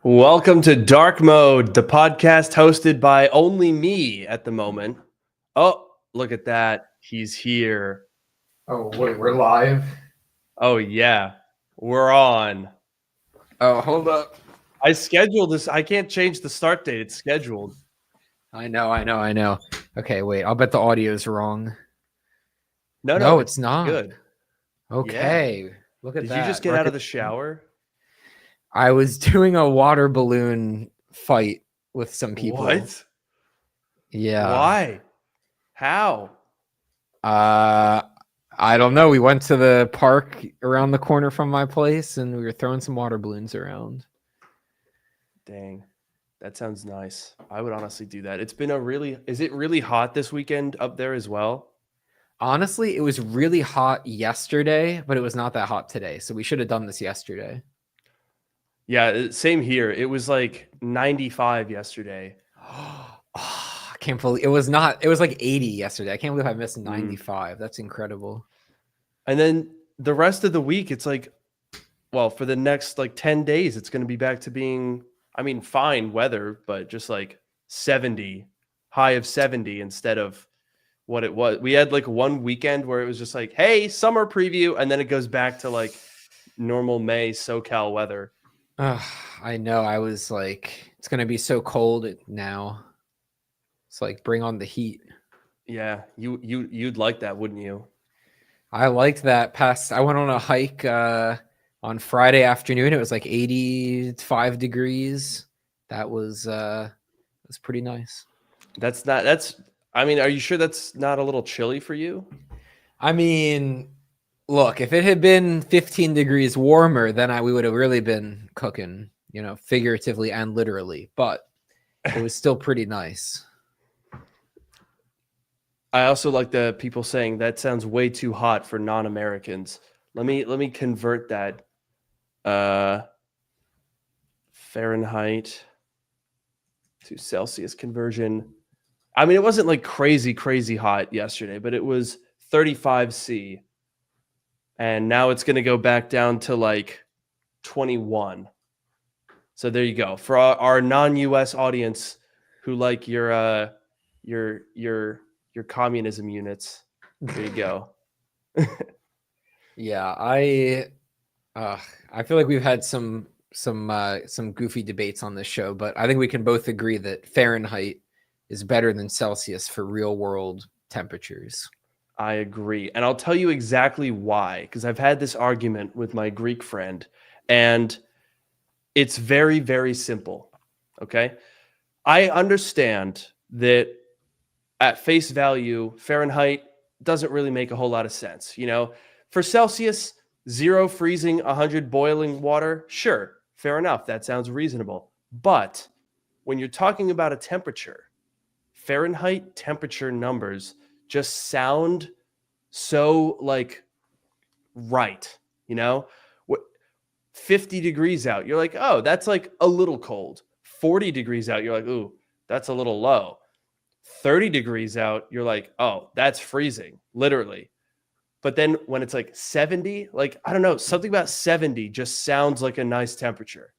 Welcome to Dark Mode, the podcast hosted by only me at the moment. Oh, look at that. He's here. Oh, wait, we're live? Oh, yeah. We're on. Oh, hold up. I scheduled this. I can't change the start date. It's scheduled. I know. Okay, wait. I'll bet the audio is wrong. No, it's not. Good. Okay. Yeah. Look at Did that. you just get out of the shower? I was doing a water balloon fight with some people. What? Yeah. Why? How? I don't know. We went to the park around the corner from my place and we were throwing some water balloons around. Dang. That sounds nice. I would honestly do that. Is it really hot this weekend up there as well? Honestly, it was really hot yesterday, but it was not that hot today. So we should have done this yesterday. Yeah, same here. It was like 95 yesterday. I can't believe it was not. It was like 80 yesterday. I can't believe I missed 95. That's incredible. And then the rest of the week, it's like, well, for the next like 10 days, it's going to be back to being, fine weather, but just like 70, high of 70 instead of what it was. We had like one weekend where it was just like, hey, summer preview. And then it goes back to like normal May SoCal weather. I know. I was like, it's going to be so cold now. It's like, bring on the heat. Yeah, you'd like that, wouldn't you? I liked that. I went on a hike on Friday afternoon. It was like 85 degrees. That was pretty nice. Are you sure that's not a little chilly for you? Look, if it had been 15 degrees warmer, then we would have really been cooking, figuratively and literally. But it was still pretty nice. I also like the people saying that sounds way too hot for non-Americans. Let me convert that Fahrenheit to Celsius conversion. It wasn't like crazy hot yesterday, but it was 35 C. And now it's going to go back down to like 21. So there you go. For our non-US audience who like your communism units. There you go. Yeah, I feel like we've had some goofy debates on this show, but I think we can both agree that Fahrenheit is better than Celsius for real world temperatures. I agree. And I'll tell you exactly why, because I've had this argument with my Greek friend, and it's very, very simple. Okay. I understand that at face value, Fahrenheit doesn't really make a whole lot of sense. For Celsius, 0 freezing, 100 boiling water, sure, fair enough. That sounds reasonable. But when you're talking about a temperature, Fahrenheit temperature numbers just sound so like right, 50 degrees out, you're like, oh, that's like a little cold. 40 degrees out, you're like, ooh, that's a little low. 30 degrees out, you're like, oh, that's freezing, literally. But then when it's like 70, like, I don't know, something about 70 just sounds like a nice temperature.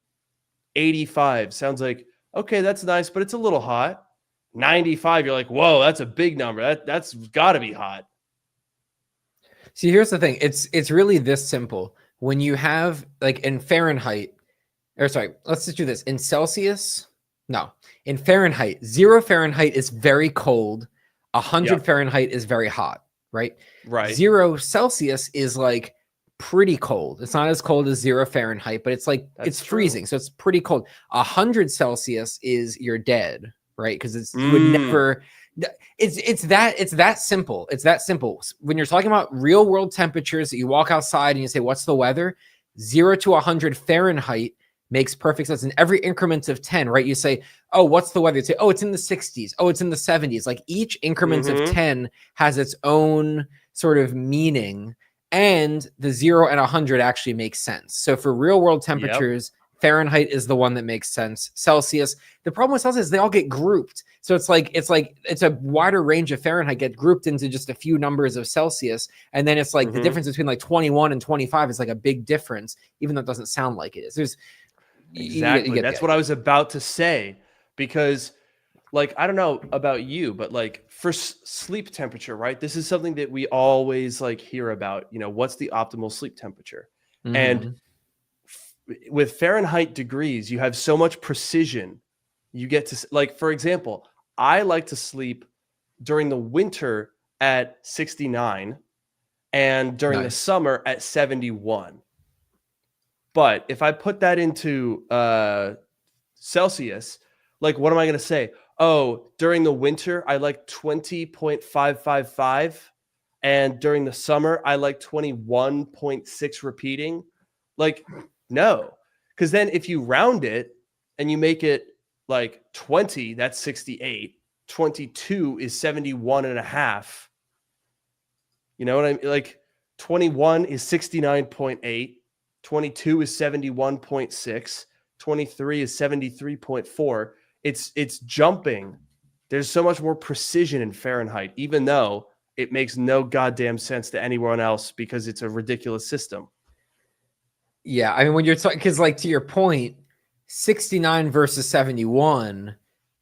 85 sounds like, okay, that's nice, but it's a little hot. 95, you're like, whoa, that's a big number. That's got to be hot. See, here's the thing. It's really this simple. When you have like in Fahrenheit, let's just do this. In Fahrenheit, 0 Fahrenheit is very cold. 100 Fahrenheit is very hot, right? Right. 0 Celsius is like pretty cold. It's not as cold as 0 Fahrenheit, but it's like, it's freezing. So it's pretty cold. 100 Celsius is you're dead. Right, because you would never. It's that simple. It's that simple. When you're talking about real world temperatures, that you walk outside and you say, "What's the weather?" 0 to 100 Fahrenheit makes perfect sense. In every increment of 10, right? You say, "Oh, what's the weather?" You say, "Oh, it's in the 60s. Oh, it's in the 70s." Like each increment of 10 has its own sort of meaning, and the 0 and 100 actually makes sense. So for real world temperatures. Fahrenheit is the one that makes sense. Celsius. The problem with Celsius is they all get grouped. So it's a wider range of Fahrenheit get grouped into just a few numbers of Celsius. And then it's like the difference between like 21 and 25 is like a big difference, even though it doesn't sound like it is. Exactly. get That's what I was about to say, because like, I don't know about you, but like for sleep temperature, right? This is something that we always like hear about, what's the optimal sleep temperature? And with Fahrenheit degrees, you have so much precision. You get to, like, for example, I like to sleep during the winter at 69 and during the summer at 71. But if I put that into Celsius, like, what am I going to say? Oh, during the winter, I like 20.555. And during the summer, I like 21.6 repeating. Like, no. Because then if you round it and you make it like 20, that's 68. 22 is 71 and a half. You know what I mean? Like 21 is 69.8. 22 is 71.6. 23 is 73.4. It's jumping. There's so much more precision in Fahrenheit, even though it makes no goddamn sense to anyone else because it's a ridiculous system. Yeah, I mean, when you're talking, because like to your point, 69 versus 71,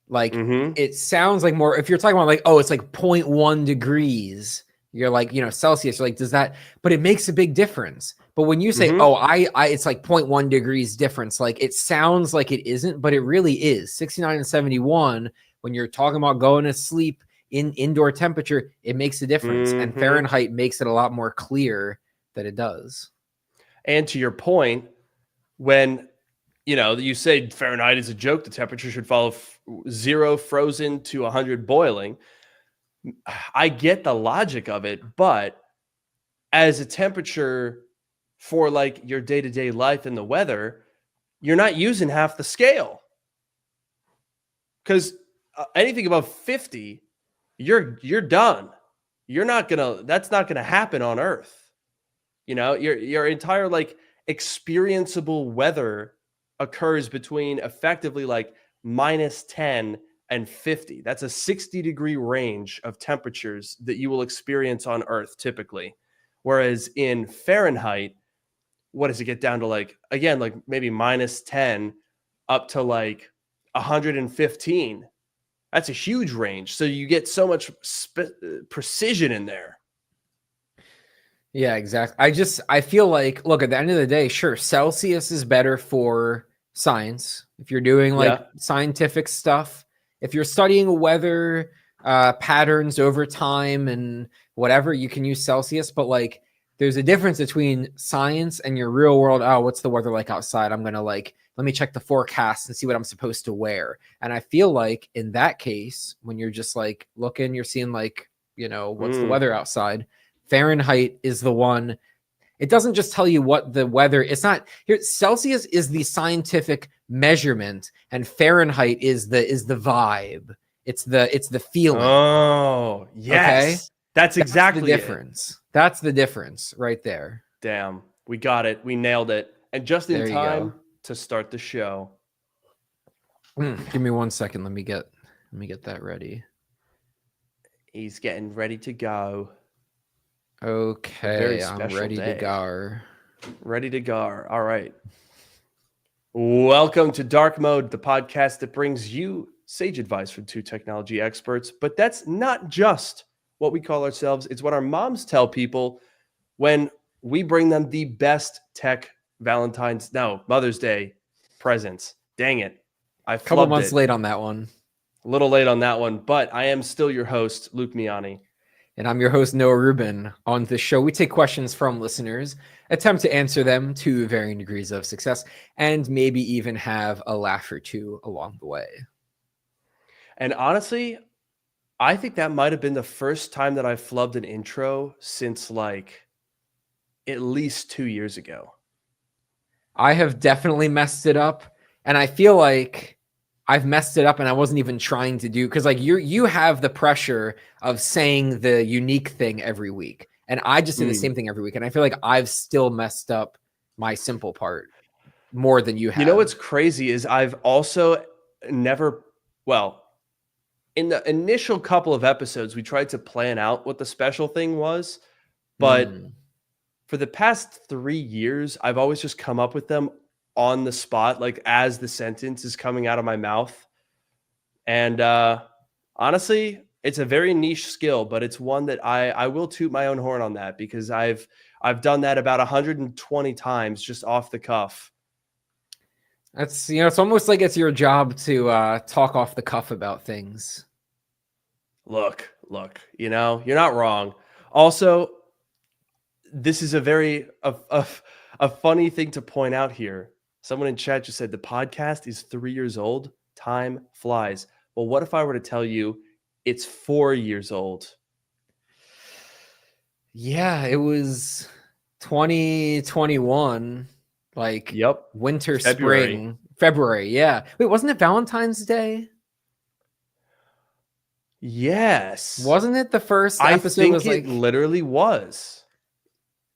like it sounds like more, if you're talking about like, oh, it's like 0.1 degrees, you're like, Celsius, you're like, does that, but it makes a big difference. But when you say, oh, it's like 0.1 degrees difference, like it sounds like it isn't, but it really is. 69 and 71, when you're talking about going to sleep in indoor temperature, it makes a difference. And Fahrenheit makes it a lot more clear that it does. And to your point, when you say Fahrenheit is a joke, the temperature should follow 0 frozen to 100 boiling. I get the logic of it, but as a temperature for like your day-to-day life and the weather, you're not using half the scale. Because anything above 50, you're done. That's not gonna happen on Earth. Your entire like experienceable weather occurs between effectively like -10 and 50. That's a 60-degree range of temperatures that you will experience on Earth typically. Whereas in Fahrenheit, what does it get down to? Like, again, like maybe -10 up to like 115. That's a huge range. So you get so much precision in there. Yeah, exactly. I feel like, look, at the end of the day, sure, Celsius is better for science. If you're doing like scientific stuff, if you're studying weather patterns over time and whatever, you can use Celsius. But like, there's a difference between science and your real world. Oh, what's the weather like outside? I'm going to let me check the forecast and see what I'm supposed to wear. And I feel like in that case, when you're just like looking, you're seeing like, what's the weather outside? Fahrenheit is the one. It doesn't just tell you what the weather, it's not here. Celsius is the scientific measurement and Fahrenheit is the vibe. It's the feeling. Oh, yes. Okay? That's exactly the difference. That's the difference right there. Damn. We got it. We nailed it. And just in time to start the show. Give me 1 second. Let me get that ready. He's getting ready to go. Okay, I'm ready to go. Ready to go. All right. Welcome to Drk Mode, the podcast that brings you sage advice from two technology experts. But that's not just what we call ourselves. It's what our moms tell people when we bring them the best tech Mother's Day presents. Dang it. I flubbed a couple months late on that one. A little late on that one, but I am still your host, Luke Miani. And I'm your host, Noah Rubin. On this show, we take questions from listeners, attempt to answer them to varying degrees of success, and maybe even have a laugh or two along the way. And honestly, I think that might have been the first time that I flubbed an intro since like at least 2 years ago. I have definitely messed it up. And I feel like I've messed it up and I wasn't even trying to do, because like you have the pressure of saying the unique thing every week. And I just do the same thing every week. And I feel like I've still messed up my simple part more than you have. You know what's crazy is I've also never, in the initial couple of episodes, we tried to plan out what the special thing was. But for the past 3 years, I've always just come up with them on the spot, like as the sentence is coming out of my mouth. And honestly, it's a very niche skill, but it's one that I will toot my own horn on that, because I've done that about 120 times just off the cuff. That's, it's almost like it's your job to talk off the cuff about things. Look, you're not wrong. Also, this is a very a funny thing to point out here. Someone in chat just said the podcast is 3 years old. Time flies. Well, what if I were to tell you it's 4 years old? Yeah, it was 2021, like winter, February. Yeah. Wait, wasn't it Valentine's Day? Yes. Wasn't it the first episode? I think it literally was.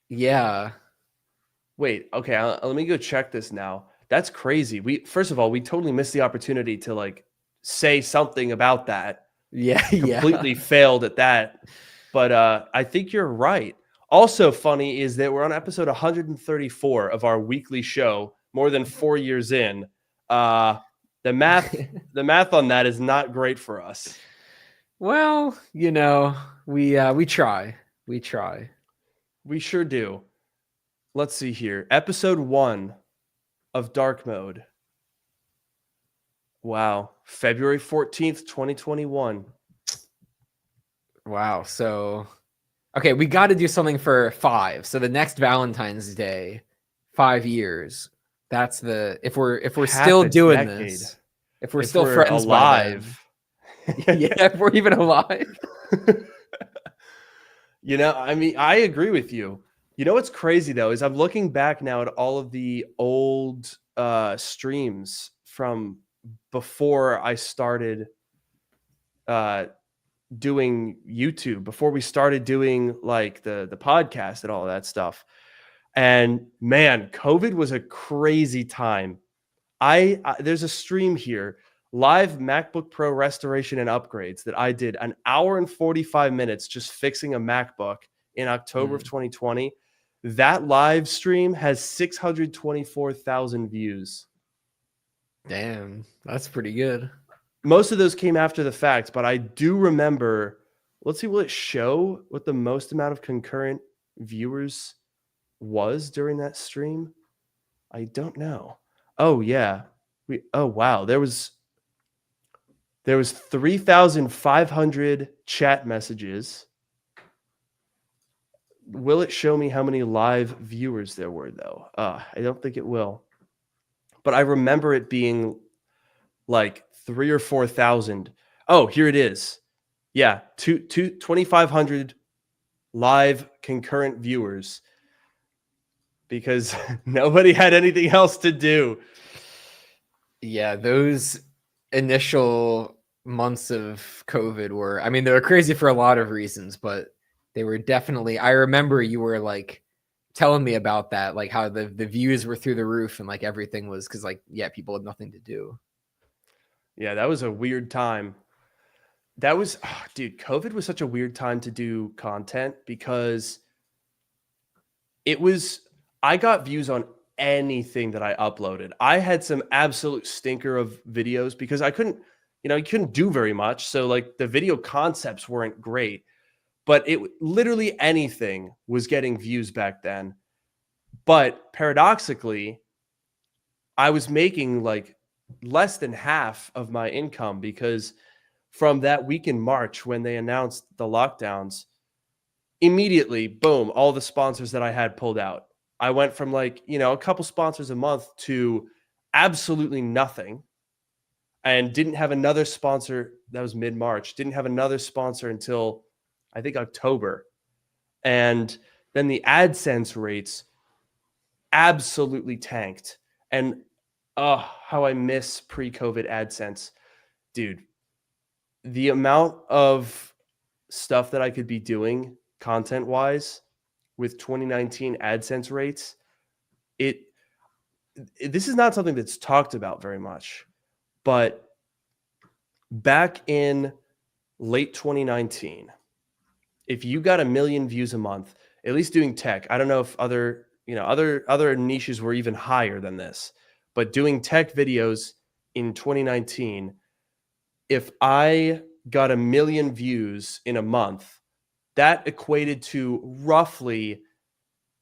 Yeah. Wait, okay, let me go check this now. That's crazy. First of all, we totally missed the opportunity to like say something about that. Yeah. Completely failed at that. But I think you're right. Also funny is that we're on episode 134 of our weekly show, more than 4 years in. The math on that is not great for us. Well, we try. We try. We sure do. Let's see here. Episode 1 of Drk Mode. Wow. February 14th, 2021. Wow. So, okay, we got to do something for 5. So the next Valentine's Day, 5 years. That's if we're still doing decade. This, if we're still friends alive. Yeah, if we're even alive. I mean, I agree with you. You know what's crazy though is I'm looking back now at all of the old streams from before I started doing YouTube, before we started doing like the podcast and all of that stuff. And man, COVID was a crazy time. There's a stream here, live MacBook Pro restoration and upgrades, that I did 1 hour and 45 minutes just fixing a MacBook in October of 2020. That live stream has 624,000 views. Damn, that's pretty good. Most of those came after the fact, but I do remember. Let's see, will it show what the most amount of concurrent viewers was during that stream? I don't know. Oh yeah. Wow. There was 3,500 chat messages. Will it show me how many live viewers there were though? I don't think it will. But I remember it being like 3,000 or 4,000. Oh, here it is. Yeah, 2,500 live concurrent viewers, because nobody had anything else to do. Yeah, those initial months of COVID were, they were crazy for a lot of reasons, but they were definitely, I remember you were like telling me about that, like how the views were through the roof and like everything was, because like, yeah, people had nothing to do. Yeah, that was a weird time. That was, dude, COVID was such a weird time to do content, because I got views on anything that I uploaded. I had some absolute stinker of videos because I couldn't, you couldn't do very much. So like the video concepts weren't great, but literally anything was getting views back then. But paradoxically, I was making like less than half of my income, because from that week in March when they announced the lockdowns, immediately, boom, all the sponsors that I had pulled out. I went from like, a couple sponsors a month to absolutely nothing, and didn't have another sponsor. That was mid-March. Didn't have another sponsor until I think October. And then the AdSense rates absolutely tanked. And how I miss pre-COVID AdSense. Dude, the amount of stuff that I could be doing content-wise with 2019 AdSense rates, this is not something that's talked about very much. But back in late 2019, if you got 1 million views a month, at least doing tech, I don't know if other niches were even higher than this, but doing tech videos in 2019, if I got 1 million views in a month, that equated to roughly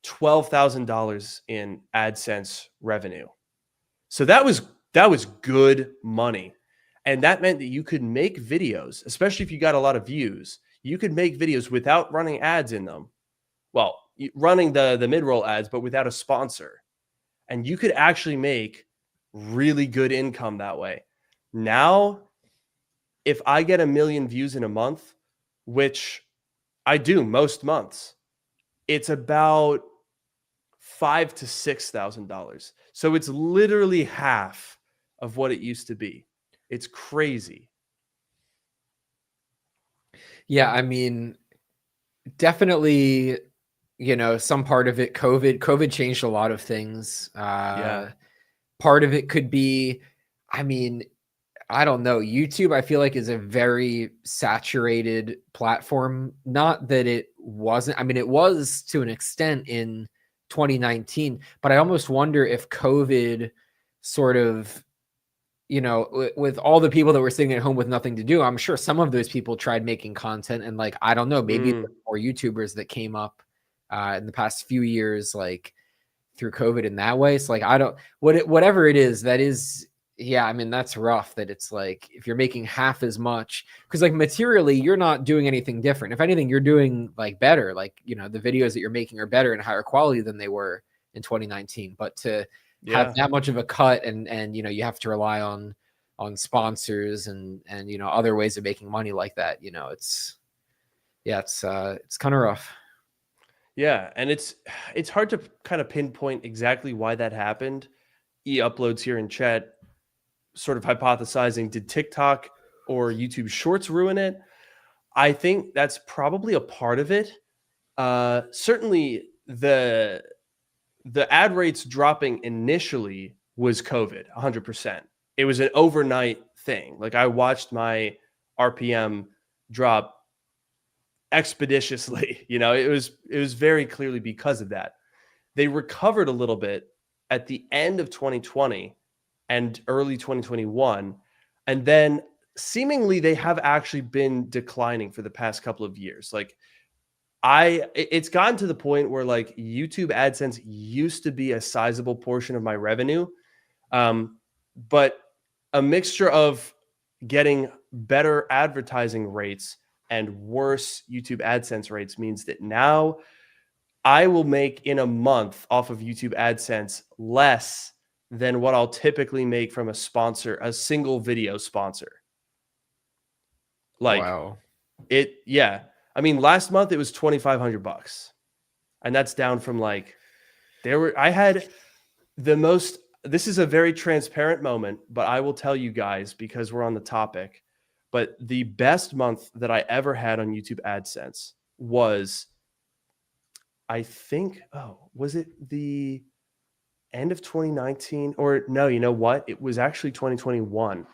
$12,000 in AdSense revenue. So that was good money. And that meant that you could make videos, especially if you got a lot of views, you could make videos without running ads in them. Well, running the mid-roll ads, but without a sponsor. And you could actually make really good income that way. Now, if I get 1 million views in a month, which I do most months, it's about $5,000 to $6,000. So it's literally half of what it used to be. It's crazy. Yeah, I mean, definitely, some part of it, COVID changed a lot of things. Yeah. Part of it could be, I mean, I don't know. YouTube, I feel like, is a very saturated platform. Not that it wasn't. I mean, it was to an extent in 2019, but I almost wonder if COVID sort of, with all the people that were sitting at home with nothing to do, I'm sure some of those people tried making content, and like, I don't know, maybe more YouTubers that came up in the past few years, like through COVID in that way. So like, whatever it is, that is, yeah, I mean, that's rough that it's like, if you're making half as much, because like materially, you're not doing anything different. If anything, you're doing like better, like, the videos that you're making are better and higher quality than they were in 2019. But to have that much of a cut and you have to rely on sponsors and other ways of making money like that, it's kind of rough. Yeah, and it's hard to kind of pinpoint exactly why that happened. Uploads here in chat sort of hypothesizing, did TikTok or YouTube Shorts ruin it? I think that's probably a part of it. Certainly the ad rates dropping initially was COVID, 100%. It was an overnight thing. Like, I watched my RPM drop expeditiously. It was very clearly because of that. They recovered a little bit at the end of 2020 and early 2021. And then seemingly they have actually been declining for the past couple of years. Like, it's gotten to the point where like YouTube AdSense used to be a sizable portion of my revenue. But a mixture of getting better advertising rates and worse YouTube AdSense rates means that now I will make in a month off of YouTube AdSense less than what I'll typically make from a single video sponsor. Like, wow. I mean, last month it was $2,500, and that's down from like, I had the most, this is a very transparent moment, but I will tell you guys because we're on the topic, but the best month that I ever had on YouTube AdSense was, I think, was it the end of 2019? Or no, you know what? It was actually 2021.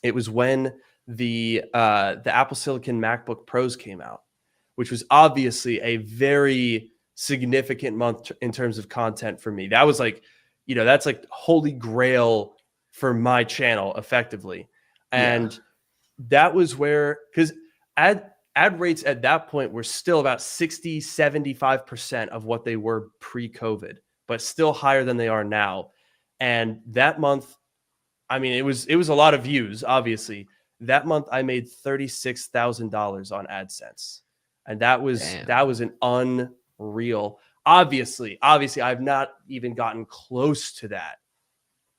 It was when the Apple Silicon MacBook Pros came out, which was obviously a very significant month in terms of content for me. That was like, that's like holy grail for my channel effectively. And that was where, because ad rates at that point were still about 60, 75% of what they were pre-COVID, but still higher than they are now. And that month, I mean, it was a lot of views, obviously. That month I made $36,000 on AdSense. And that was an unreal. Obviously, I've not even gotten close to that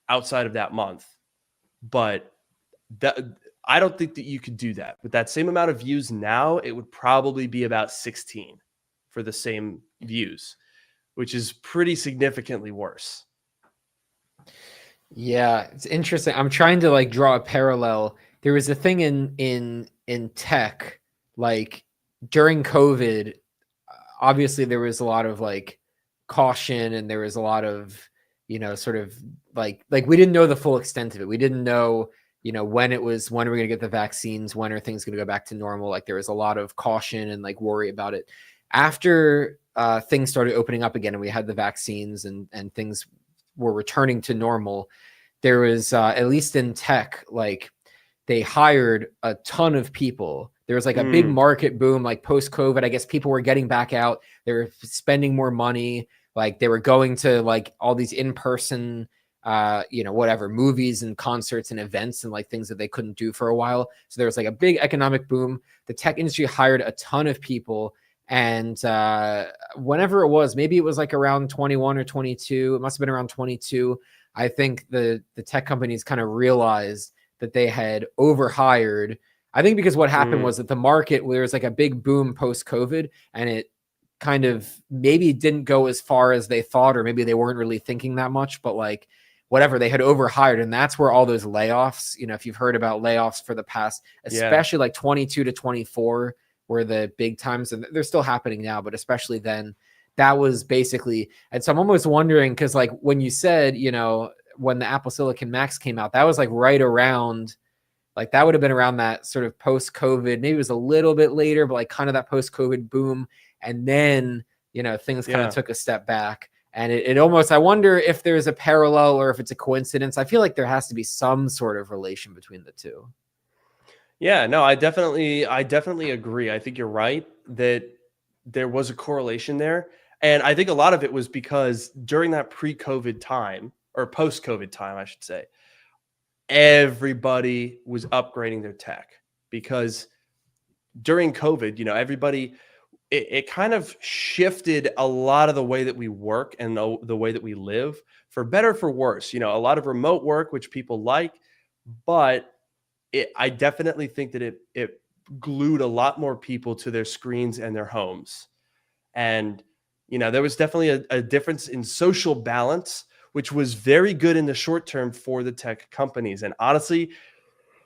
outside of that month. But I don't think that you could do that. With that same amount of views now, it would probably be about 16 for the same views, which is pretty significantly worse. Yeah, it's interesting. I'm trying to like draw a parallel. There was a thing in tech, like during COVID, obviously there was a lot of like caution, and there was a lot of, sort of like we didn't know the full extent of it. We didn't know, when are we going to get the vaccines? When are things going to go back to normal? Like there was a lot of caution and like worry about it. After things started opening up again and we had the vaccines and things were returning to normal, there was at least in tech, like they hired a ton of people. There was like a big market boom, like post-COVID. I guess people were getting back out. They were spending more money. Like they were going to like all these in-person, whatever, movies and concerts and events and like things that they couldn't do for a while. So there was like a big economic boom. The tech industry hired a ton of people. And whenever it was, maybe it was like around 21 or 22, it must have been around 22. I think the tech companies kind of realized that they had overhired. I think because what happened was that the market, there was like a big boom post-COVID, and it kind of maybe didn't go as far as they thought, or maybe they weren't really thinking that much, but like whatever, they had overhired. And that's where all those layoffs, if you've heard about layoffs for the past, especially like 22 to 24 were the big times, and they're still happening now, but especially then, that was basically. And so I'm almost wondering, because like when you said, when the Apple Silicon Macs came out, that was like right around, like that would have been around that sort of post-COVID, maybe it was a little bit later, but like kind of that post-COVID boom. And then, things kind of took a step back. And it almost, I wonder if there's a parallel or if it's a coincidence. I feel like there has to be some sort of relation between the two. Yeah, no, I definitely agree. I think you're right that there was a correlation there. And I think a lot of it was because during that pre-COVID time, or post-COVID time, I should say, everybody was upgrading their tech, because during COVID, everybody, it kind of shifted a lot of the way that we work and the way that we live, for better, for worse. A lot of remote work, which people like, but I definitely think that it glued a lot more people to their screens and their homes. And, there was definitely a difference in social balance, which was very good in the short term for the tech companies. And honestly,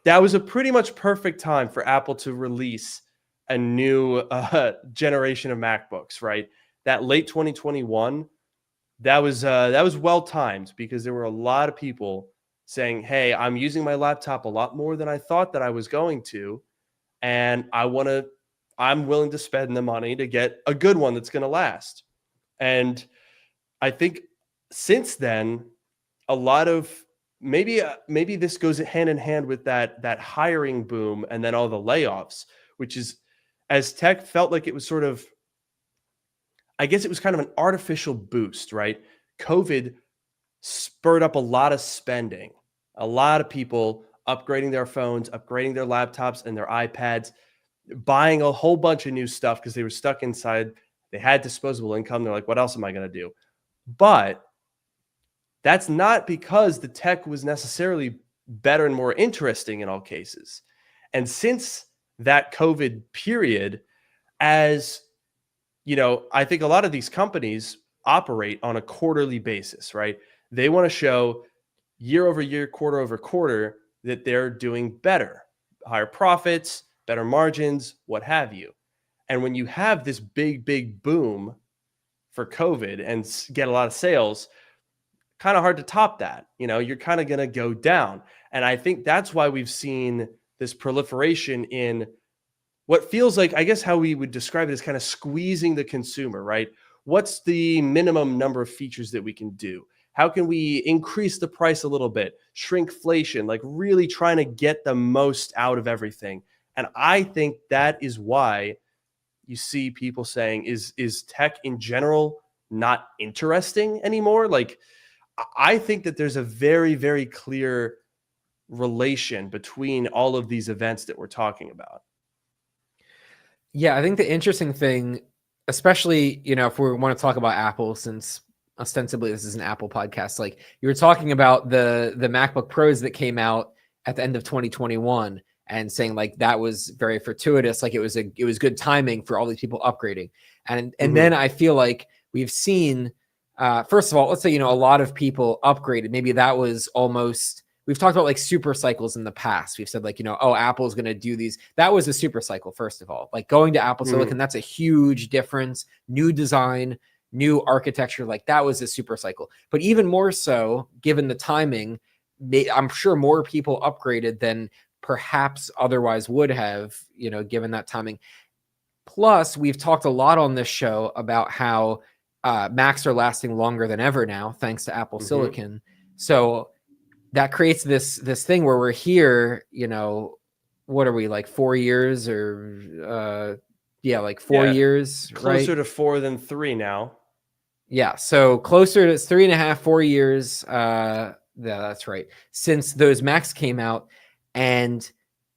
that was a pretty much perfect time for Apple to release a new generation of MacBooks, right? That late 2021, that was well timed, because there were a lot of people saying, hey, I'm using my laptop a lot more than I thought that I was going to, and I'm willing to spend the money to get a good one that's going to last. And I think since then, a lot of maybe this goes hand in hand with that hiring boom and then all the layoffs, which is, as tech felt like it was sort of, I guess it was kind of an artificial boost, right? COVID spurred up a lot of spending, a lot of people upgrading their phones, upgrading their laptops and their iPads, buying a whole bunch of new stuff because they were stuck inside. They had disposable income. They're like, what else am I going to do? But that's not because the tech was necessarily better and more interesting in all cases. And since that COVID period, as I think a lot of these companies operate on a quarterly basis, right? They want to show year over year, quarter over quarter, that they're doing better, higher profits, better margins, what have you. And when you have this big boom for COVID and get a lot of sales, kind of hard to top that. You're kind of going to go down. And I think that's why we've seen this proliferation in what feels like, I guess how we would describe it, is kind of squeezing the consumer, right? What's the minimum number of features that we can do? How can we increase the price a little bit? Shrinkflation, like really trying to get the most out of everything. And I think that is why you see people saying, is tech in general not interesting anymore? Like, I think that there's a very, very clear relation between all of these events that we're talking about. Yeah, I think the interesting thing, especially, if we want to talk about Apple, since ostensibly this is an Apple podcast, like you were talking about the MacBook Pros that came out at the end of 2021 and saying like that was very fortuitous, like it was good timing for all these people upgrading. And then I feel like we've seen, first of all, let's say, a lot of people upgraded. Maybe that was almost, we've talked about like super cycles in the past. We've said like, Apple's going to do these. That was a super cycle, first of all. Like going to Apple Silicon, that's a huge difference. New design, new architecture, like that was a super cycle. But even more so, given the timing, I'm sure more people upgraded than perhaps otherwise would have, given that timing. Plus, we've talked a lot on this show about how Macs are lasting longer than ever now, thanks to Apple Mhm. Silicon. So that creates this thing where we're here, you know, what are we, like 4 years or like 4 Yeah, years, closer right? to 4 than 3 now. Yeah, so closer to 3.5, 4 years. Yeah, that's right. Since those Macs came out, and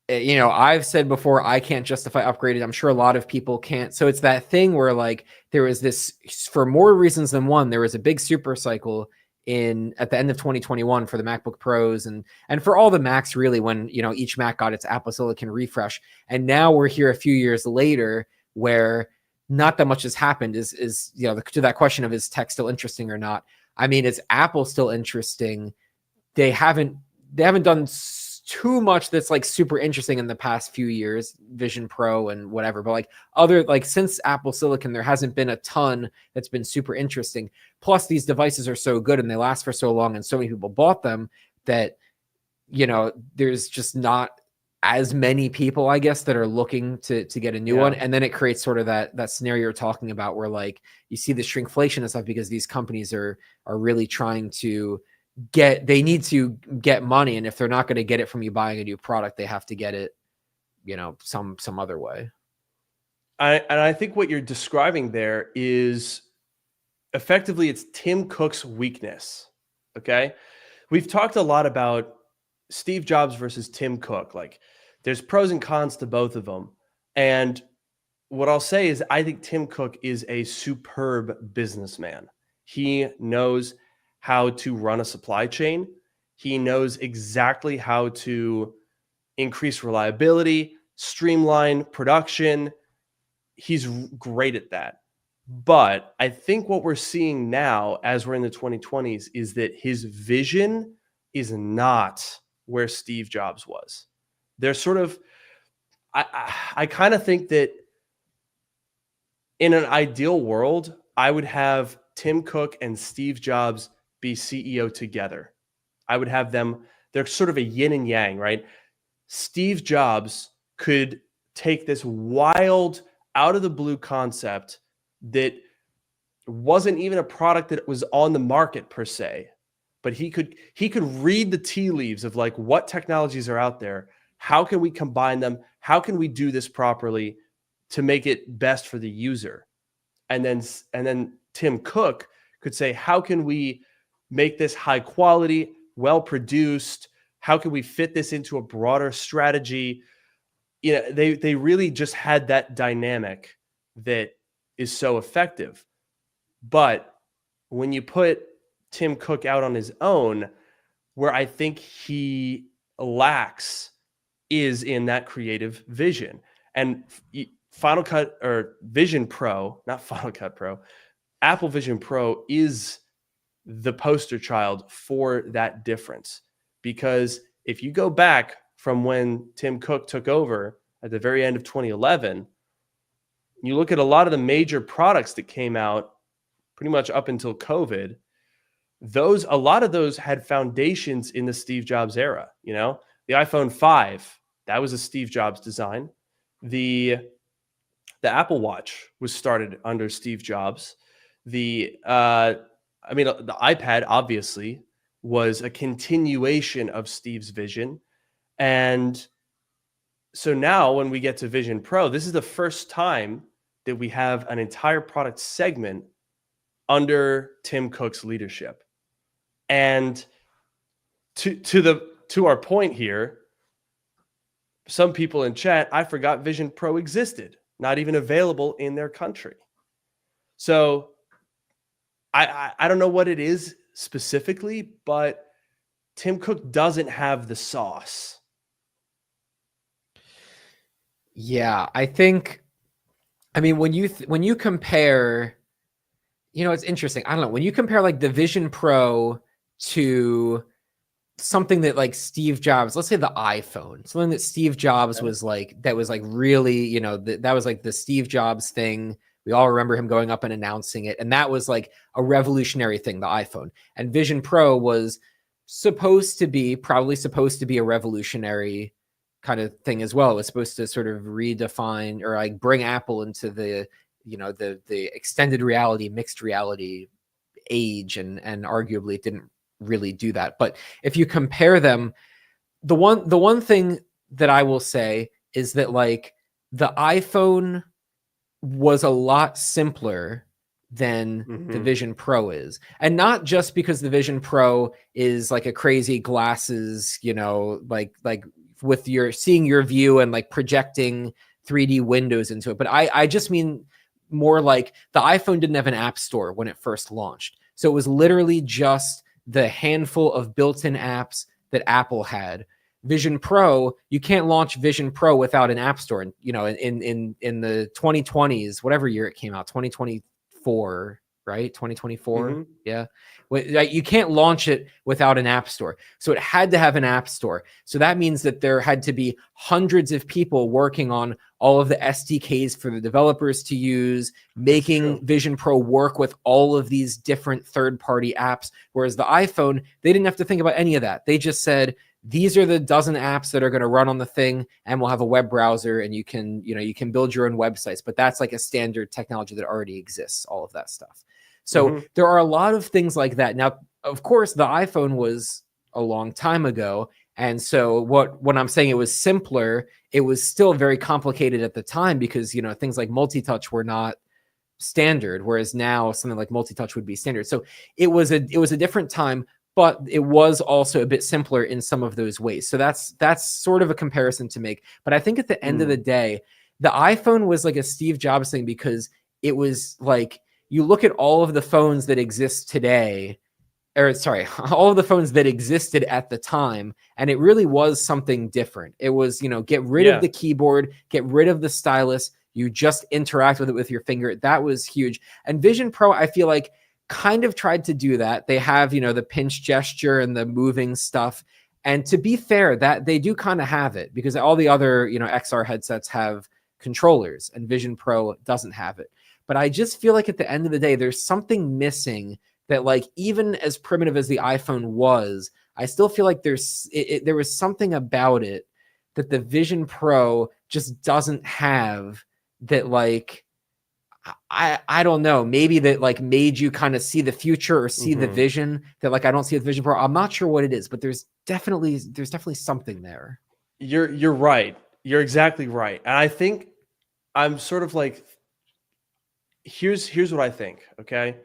you know, I've said before, I can't justify upgrading. I'm sure a lot of people can't. So it's that thing where like there was this, for more reasons than one, there was a big super cycle at the end of 2021 for the MacBook Pros and for all the Macs really, when, you know, each Mac got its Apple Silicon refresh. And now we're here a few years later where not that much has happened. Is you know, to that question of is tech still interesting or not? I mean, is Apple still interesting? They haven't done too much that's like super interesting in the past few years, Vision Pro and whatever, but like since Apple Silicon, there hasn't been a ton that's been super interesting. Plus these devices are so good and they last for so long and so many people bought them that, you know, there's just not as many people, I guess, that are looking to get a new one. And then it creates sort of that scenario you're talking about where like you see the shrinkflation and stuff because these companies are really trying to they need to get money, and if they're not going to get it from you buying a new product, they have to get it, you know, some other way. I think what you're describing there is effectively it's Tim Cook's weakness. Okay, we've talked a lot about Steve Jobs versus Tim Cook. Like, there's pros and cons to both of them, and what I'll say is I think Tim Cook is a superb businessman. He knows how to run a supply chain. He knows exactly how to increase reliability, streamline production. He's great at that. But I think what we're seeing now as we're in the 2020s is that his vision is not where Steve Jobs was. They're sort of, I kind of think that in an ideal world, I would have Tim Cook and Steve Jobs be CEO together. I would have them, they're sort of a yin and yang, right? Steve Jobs could take this wild, out of the blue concept that wasn't even a product that was on the market per se, but he could read the tea leaves of like what technologies are out there. How can we combine them? How can we do this properly to make it best for the user? And then Tim Cook could say, how can we make this high quality, well produced? How can we fit this into a broader strategy? You know, they really just had that dynamic that is so effective. But when you put Tim Cook out on his own, where I think he lacks is in that creative vision. And Final Cut or Vision Pro, not Final Cut Pro, Apple Vision Pro is the poster child for that difference. Because if you go back from when Tim Cook took over at the very end of 2011, you look at a lot of the major products that came out pretty much up until COVID, a lot of those had foundations in the Steve Jobs era. You know, the iPhone 5, that was a Steve Jobs design. The Apple Watch was started under Steve Jobs. The iPad obviously was a continuation of Steve's vision. And so now when we get to Vision Pro, this is the first time that we have an entire product segment under Tim Cook's leadership. And to our point here, some people in chat, I forgot Vision Pro existed, not even available in their country. So I don't know what it is specifically, but Tim Cook doesn't have the sauce. Yeah, I think, I mean, when you compare, you know, it's interesting. I don't know, when you compare like the Vision Pro to something that like Steve Jobs, let's say the iPhone, something that Steve Jobs was like, that was like really, you know, that was like the Steve Jobs thing. We all remember him going up and announcing it. And that was like a revolutionary thing, the iPhone. And Vision Pro was probably supposed to be a revolutionary kind of thing as well. It was supposed to sort of redefine or like bring Apple into the the extended reality, mixed reality age, and arguably it didn't really do that. But if you compare them, the one thing that I will say is that like the iPhone was a lot simpler than the Vision Pro is. And not just because the Vision Pro is like a crazy glasses, like with your seeing your view and like projecting 3D windows into it. But I just mean more like the iPhone didn't have an app store when it first launched. So it was literally just the handful of built-in apps that Apple had. Vision Pro, you can't launch Vision Pro without an app store. And in the 2020s, whatever year it came out, 2024, right? 2024, yeah. You can't launch it without an app store. So it had to have an app store. So that means that there had to be hundreds of people working on all of the SDKs for the developers to use, making Vision Pro work with all of these different third-party apps. Whereas the iPhone, they didn't have to think about any of that. They just said, these are the dozen apps that are going to run on the thing, and we'll have a web browser, and you can build your own websites. But that's like a standard technology that already exists, all of that stuff. So there are a lot of things like that. Now, of course, the iPhone was a long time ago. And so when I'm saying it was simpler, it was still very complicated at the time because, things like multi-touch were not standard, whereas now something like multi-touch would be standard. So it was a different time, but it was also a bit simpler in some of those ways. So that's sort of a comparison to make. But I think at the end of the day, the iPhone was like a Steve Jobs thing because it was like, you look at all of the phones that exist today, all of the phones that existed at the time, and it really was something different. It was, get rid of the keyboard, get rid of the stylus, you just interact with it with your finger. That was huge. And Vision Pro, I feel like, kind of tried to do that. They have, the pinch gesture and the moving stuff. And to be fair, that they do kind of have it because all the other, XR headsets have controllers and Vision Pro doesn't have it. But I just feel like at the end of the day, there's something missing that, like, even as primitive as the iPhone was, I still feel like there was something about it that the Vision Pro just doesn't have that, like, I don't know, maybe that like made you kind of see the future or see the vision that like I don't see with Vision Pro. I'm not sure what it is, but there's definitely something there. You're right. You're exactly right. And I think I'm sort of like, here's what I think, okay?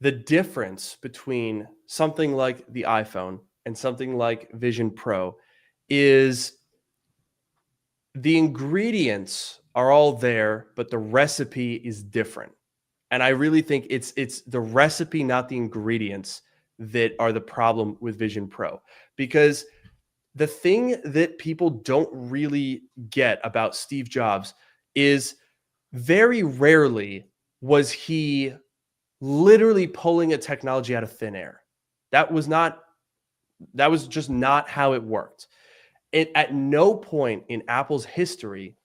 The difference between something like the iPhone and something like Vision Pro is the ingredients are all there, but the recipe is different. And I really think it's the recipe, not the ingredients, that are the problem with Vision Pro. Because the thing that people don't really get about Steve Jobs is very rarely was he literally pulling a technology out of thin air. That was just not how it worked. At no point in Apple's history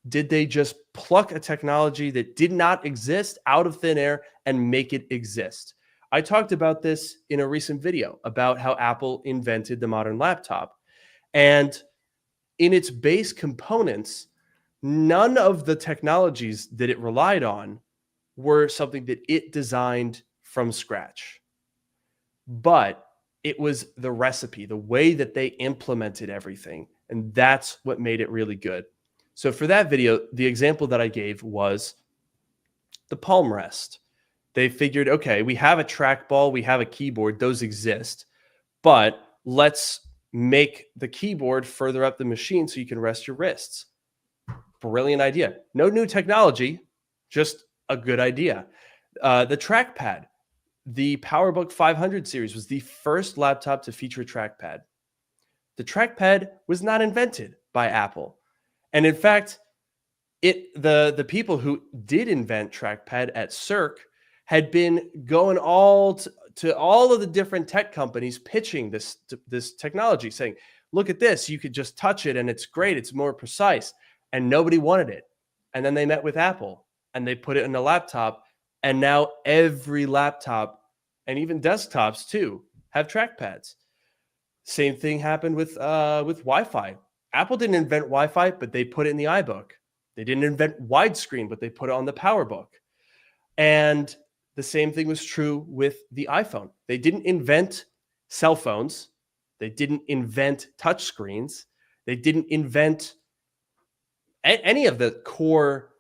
did they just pluck a technology that did not exist out of thin air and make it exist. I talked about this in a recent video about how Apple invented the modern laptop. And in its base components, none of the technologies that it relied on were something that it designed from scratch. But it was the recipe, the way that they implemented everything. And that's what made it really good. So for that video, the example that I gave was the palm rest. They figured, okay, we have a trackball, we have a keyboard, those exist, but let's make the keyboard further up the machine so you can rest your wrists. Brilliant idea. No new technology, just a good idea. The trackpad, the PowerBook 500 series was the first laptop to feature a trackpad. The trackpad was not invented by Apple. And in fact, the people who did invent trackpad at Circ had been going to all of the different tech companies pitching this technology, saying, look at this, you could just touch it and it's great, it's more precise. And nobody wanted it. And then they met with Apple and they put it in a laptop. And now every laptop, and even desktops too, have trackpads. Same thing happened with Wi-Fi. Apple didn't invent Wi-Fi, but they put it in the iBook. They didn't invent widescreen, but they put it on the PowerBook. And the same thing was true with the iPhone. They didn't invent cell phones. They didn't invent touchscreens. They didn't invent any of the core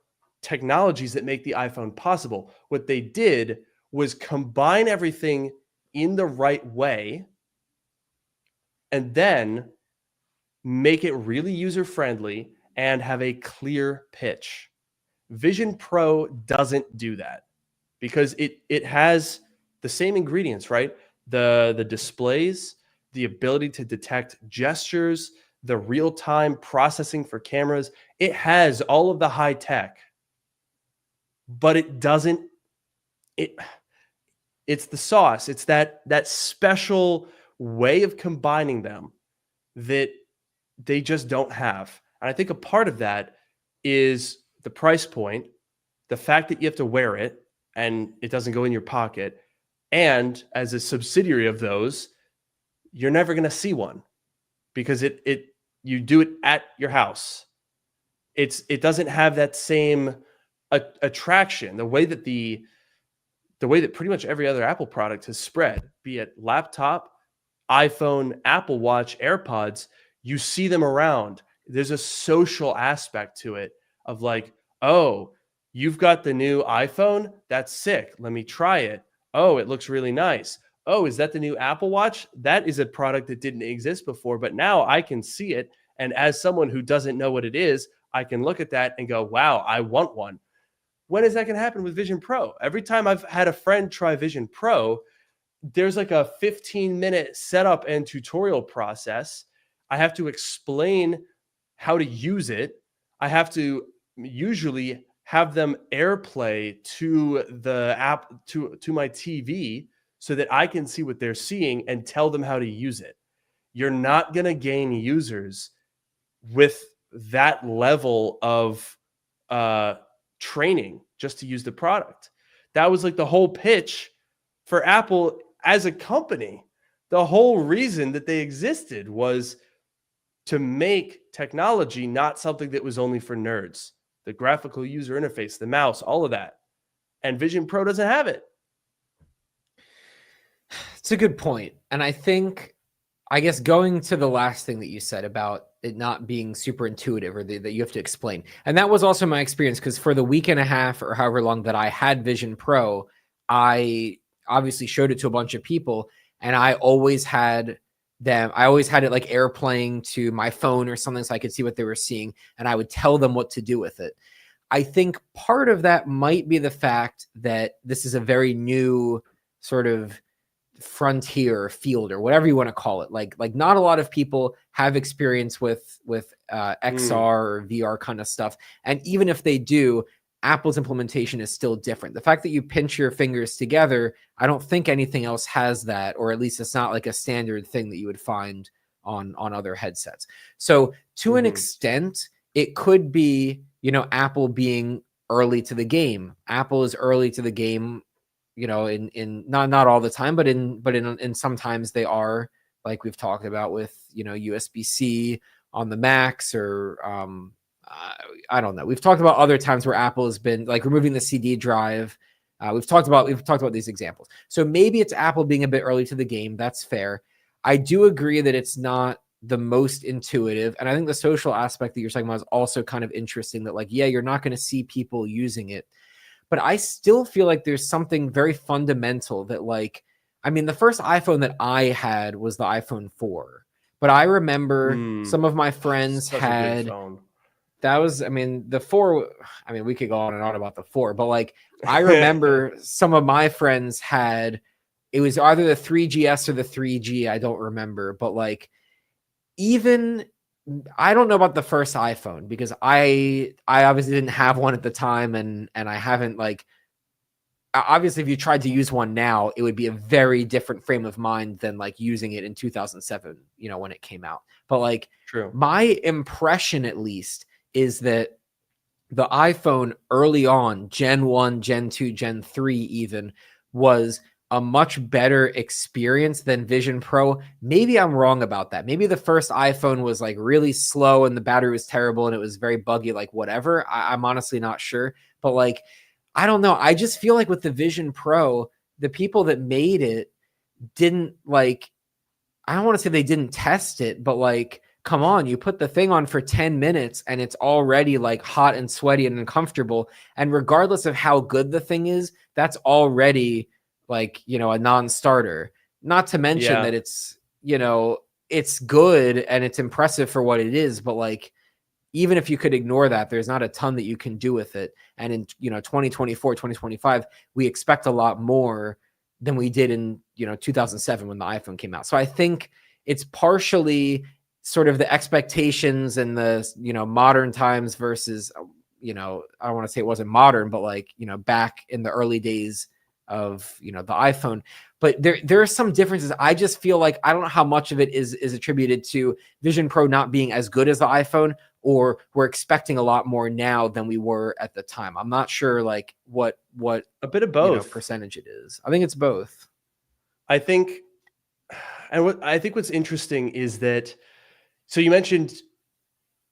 technologies that make the iPhone possible. What they did was combine everything in the right way and then make it really user-friendly and have a clear pitch. Vision Pro doesn't do that because it has the same ingredients, right? The displays, the ability to detect gestures, the real-time processing for cameras. It has all of the high tech, but it doesn't, it's the sauce. It's that special way of combining them that they just don't have. And I think a part of that is the price point, the fact that you have to wear it and it doesn't go in your pocket. And as a subsidiary of those, you're never going to see one because you do it at your house. It doesn't have that same attraction, the way that pretty much every other Apple product has spread, be it laptop, iPhone, Apple Watch, AirPods. You see them around. There's a social aspect to it of like, oh, you've got the new iPhone? That's sick. Let me try it. Oh, it looks really nice. Oh, is that the new Apple Watch? That is a product that didn't exist before, but now I can see it. And as someone who doesn't know what it is, I can look at that and go, wow, I want one. When is that going to happen with Vision Pro? Every time I've had a friend try Vision Pro, there's like a 15-minute setup and tutorial process. I have to explain how to use it. I have to usually have them AirPlay to the app to my TV so that I can see what they're seeing and tell them how to use it. You're not going to gain users with that level of training just to use the product. That was like the whole pitch for Apple as a company. The whole reason that they existed was to make technology not something that was only for nerds. The graphical user interface, the mouse, all of that. And Vision Pro doesn't have it. It's a good point. And I guess going to the last thing that you said about it not being super intuitive or that you have to explain. And that was also my experience because for the week and a half or however long that I had Vision Pro, I obviously showed it to a bunch of people and I always had it like airplaying to my phone or something so I could see what they were seeing and I would tell them what to do with it. I think part of that might be the fact that this is a very new sort of frontier field or whatever you want to call it. Like not a lot of people have experience with XR or VR kind of stuff. And even if they do, Apple's implementation is still different. The fact that you pinch your fingers together, I don't think anything else has that, or at least it's not like a standard thing that you would find on other headsets. So to an extent, it could be, Apple being early to the game. Apple is early to the game, in not all the time, but in sometimes they are, like we've talked about with, USB-C on the Macs or, I don't know. We've talked about other times where Apple has been like removing the CD drive. We've talked about these examples. So maybe it's Apple being a bit early to the game. That's fair. I do agree that it's not the most intuitive. And I think the social aspect that you're talking about is also kind of interesting that you're not going to see people using it. But I still feel like there's something very fundamental that the first iPhone that I had was the iPhone 4. But I remember some of my friends had... That was, the 4, we could go on and on about the 4, but I remember some of my friends had, it was either the 3GS or the 3G, I don't remember, but I don't know about the first iPhone because I obviously didn't have one at the time and I haven't obviously if you tried to use one now, it would be a very different frame of mind than using it in 2007, when it came out. But True. My impression at least is that the iPhone early on, Gen 1, Gen 2, Gen 3 even, was a much better experience than Vision Pro. Maybe I'm wrong about that. Maybe the first iPhone was really slow and the battery was terrible and it was very buggy, whatever. I'm honestly not sure. But I don't know. I just feel like with the Vision Pro, the people that made it didn't like, I don't want to say they didn't test it, but like, come on, you put the thing on for 10 minutes and it's already like hot and sweaty and uncomfortable. And regardless of how good the thing is, that's already like, you know, a non-starter. Not to mention that it's, you know, it's good and it's impressive for what it is, but like, even if you could ignore that, there's not a ton that you can do with it. And in, you know, 2024, 2025, we expect a lot more than we did in, you know, 2007 when the iPhone came out. So I think it's partially sort of the expectations and the, you know, modern times versus, you know, I don't want to say it wasn't modern, but like, you know, back in the early days of, you know, the iPhone. But there are some differences. I just feel like I don't know how much of it is attributed to Vision Pro not being as good as the iPhone, or we're expecting a lot more now than we were at the time. I'm not sure like what a bit of both, you know, percentage it is. I think it's both. I think, and what's interesting is that, so you mentioned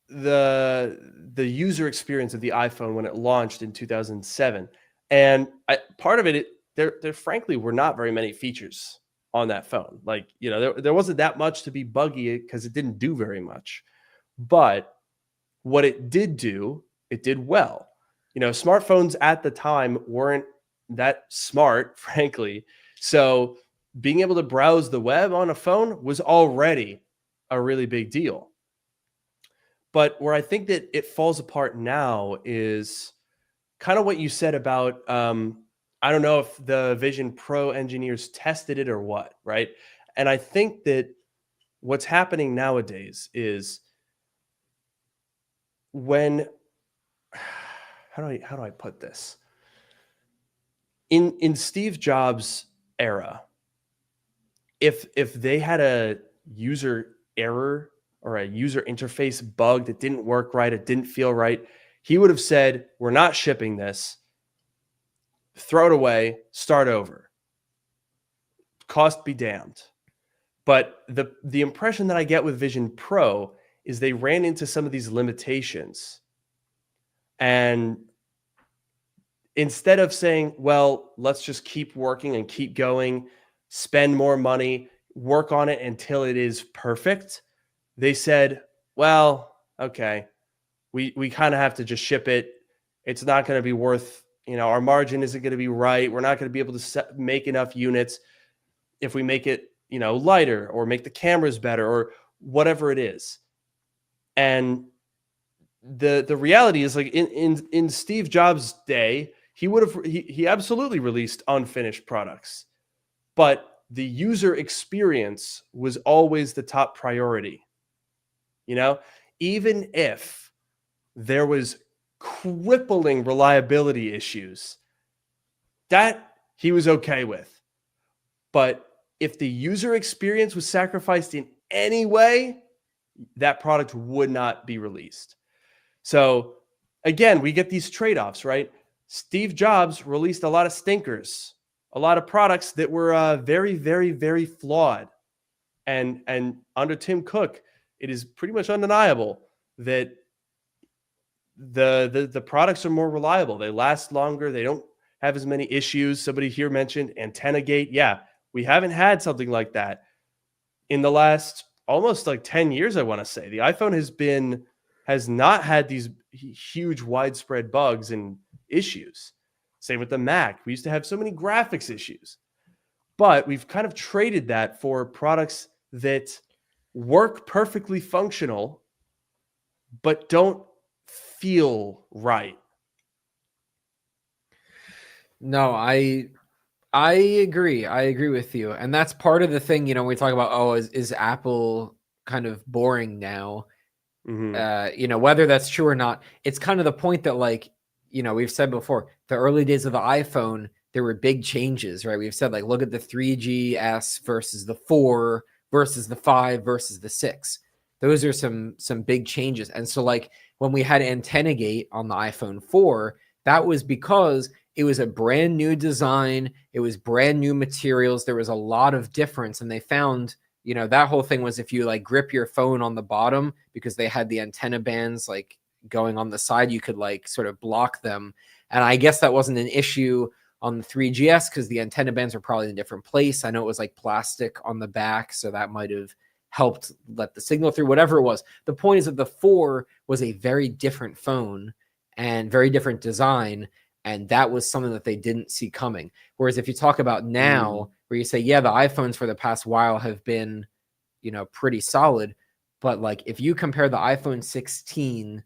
the user experience of the iPhone when it launched in 2007, and part of it, there frankly were not very many features on that phone. Like, you know, there wasn't that much to be buggy because it didn't do very much. But what it did do, it did well. You know, smartphones at the time weren't that smart, frankly. So being able to browse the web on a phone was already a really big deal. But where I think that it falls apart now is kind of what you said about, I don't know if the Vision Pro engineers tested it or what, right? And I think that what's happening nowadays is when, how do I put this? In Steve Jobs' era, if they had a user error or a user interface bug that didn't work right, it didn't feel right, he would have said, we're not shipping this, throw it away, start over. Cost be damned. But the impression that I get with Vision Pro is they ran into some of these limitations. And instead of saying, well, let's just keep working and keep going, spend more money, work on it until it is perfect, they said, well, okay, we kind of have to just ship it. It's not going to be worth, you know, our margin isn't going to be right. We're not going to be able to make enough units if we make it, you know, lighter or make the cameras better or whatever it is. And the reality is, like, in Steve Jobs' day, he absolutely released unfinished products, but the user experience was always the top priority. You know, even if there was crippling reliability issues, that he was okay with. But if the user experience was sacrificed in any way, that product would not be released. So again, we get these trade-offs, right? Steve Jobs released a lot of stinkers, a lot of products that were very, very, very flawed. And under Tim Cook, it is pretty much undeniable that the products are more reliable. They last longer. They don't have as many issues. Somebody here mentioned antenna gate. Yeah, we haven't had something like that in the last almost like 10 years, I want to say. The iPhone has not had these huge widespread bugs and issues. Same with the Mac. We used to have so many graphics issues. But we've kind of traded that for products that work perfectly functional, but don't feel right. No, I agree. I agree with you. And that's part of the thing, you know, we talk about, oh, is Apple kind of boring now? Mm-hmm. You know, whether that's true or not, it's kind of the point that, like, you know, we've said before, the early days of the iPhone, there were big changes, right? We've said, like, look at the 3GS versus the 4 versus the 5 versus the 6. Those are some big changes. And so, like, when we had antenna gate on the iPhone 4, that was because it was a brand new design. It was brand new materials. There was a lot of difference. And they found, you know, that whole thing was if you like grip your phone on the bottom, because they had the antenna bands like going on the side, you could like sort of block them. And I guess that wasn't an issue on the 3GS because the antenna bands are probably in a different place. I know it was like plastic on the back, so that might have helped let the signal through, whatever it was. The point is that the 4 was a very different phone and very different design, and that was something that they didn't see coming. Whereas if you talk about now, where you say, yeah, the iPhones for the past while have been, pretty solid, but like if you compare the iPhone 16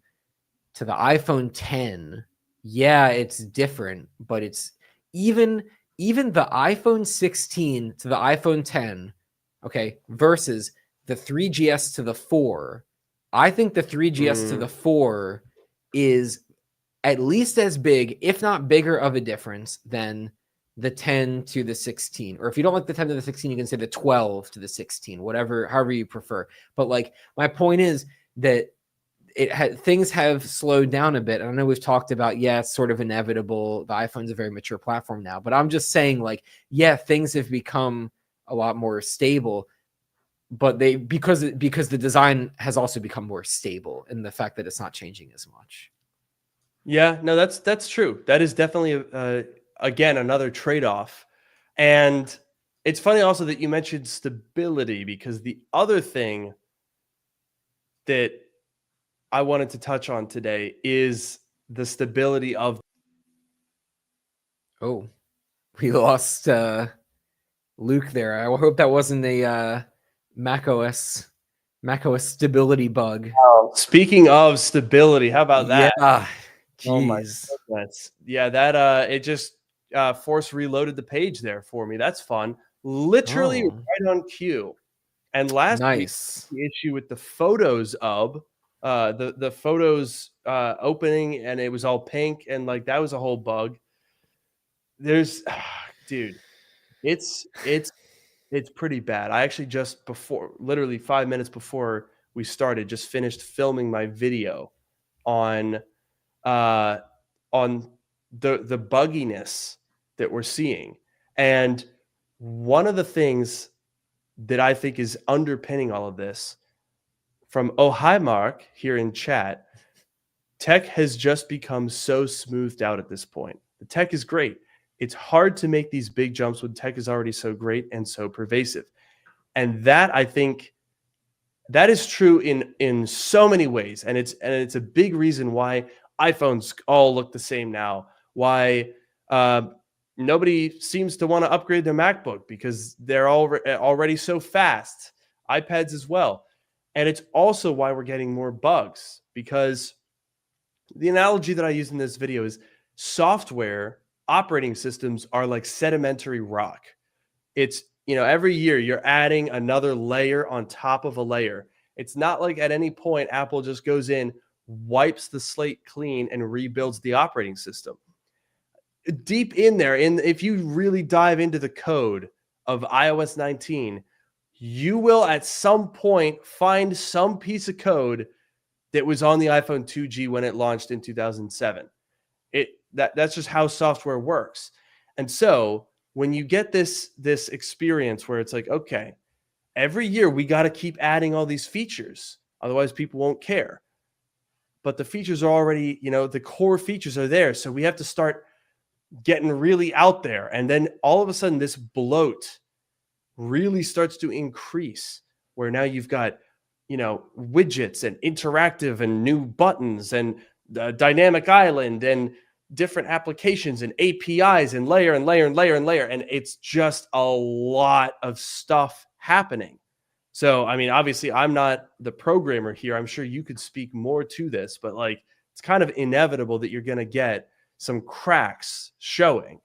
to the iPhone 10, yeah, it's different, but it's even the iPhone 16 to the iPhone 10, okay, versus the 3GS to the 4. I think the 3GS to the 4 is at least as big, if not bigger of a difference than the 10 to the 16. Or if you don't like the 10 to the 16, you can say the 12 to the 16, however you prefer. But like my point is that things have slowed down a bit. And I know we've talked about, it's sort of inevitable. The iPhone's a very mature platform now, but I'm just saying like, things have become a lot more stable, but because the design has also become more stable in the fact that it's not changing as much. Yeah, no, that's true. That is definitely again another trade-off. And it's funny also that you mentioned stability, because the other thing that I wanted to touch on today is the stability of. Oh, we lost Luke there. I hope that wasn't a macOS stability bug. Oh, speaking of stability, how about that? Yeah. Oh my Jeez. goodness. Yeah, that it just force reloaded the page there for me. That's fun. Literally right on cue. And last week, the issue with the Photos the Photos opening, and it was all pink, and like that was a whole bug. There's dude, it's pretty bad. I actually just literally 5 minutes before we started, just finished filming my video on the bugginess that we're seeing. And one of the things that I think is underpinning all of this, from hi Mark here in chat, tech has just become so smoothed out at this point. The tech is great. It's hard to make these big jumps when tech is already so great and so pervasive. And that, I think, that is true in so many ways. And it's a big reason why iPhones all look the same now. Why nobody seems to want to upgrade their MacBook, because they're already so fast. iPads as well. And it's also why we're getting more bugs, because the analogy that I use in this video is software operating systems are like sedimentary rock. It's, every year you're adding another layer on top of a layer. It's not like at any point Apple just goes in, wipes the slate clean, and rebuilds the operating system. Deep in there, if you really dive into the code of iOS 19, you will at some point find some piece of code that was on the iPhone 2G when it launched in 2007. That's just how software works. And so when you get this experience where it's like, okay, every year we got to keep adding all these features, otherwise people won't care. But the features are already, the core features are there. So we have to start getting really out there. And then all of a sudden this bloat really starts to increase, where now you've got, widgets and interactive and new buttons and dynamic island and different applications and APIs and layer and layer and layer and layer. And it's just a lot of stuff happening. So, I mean, obviously I'm not the programmer here. I'm sure you could speak more to this, but like, it's kind of inevitable that you're going to get some cracks showing.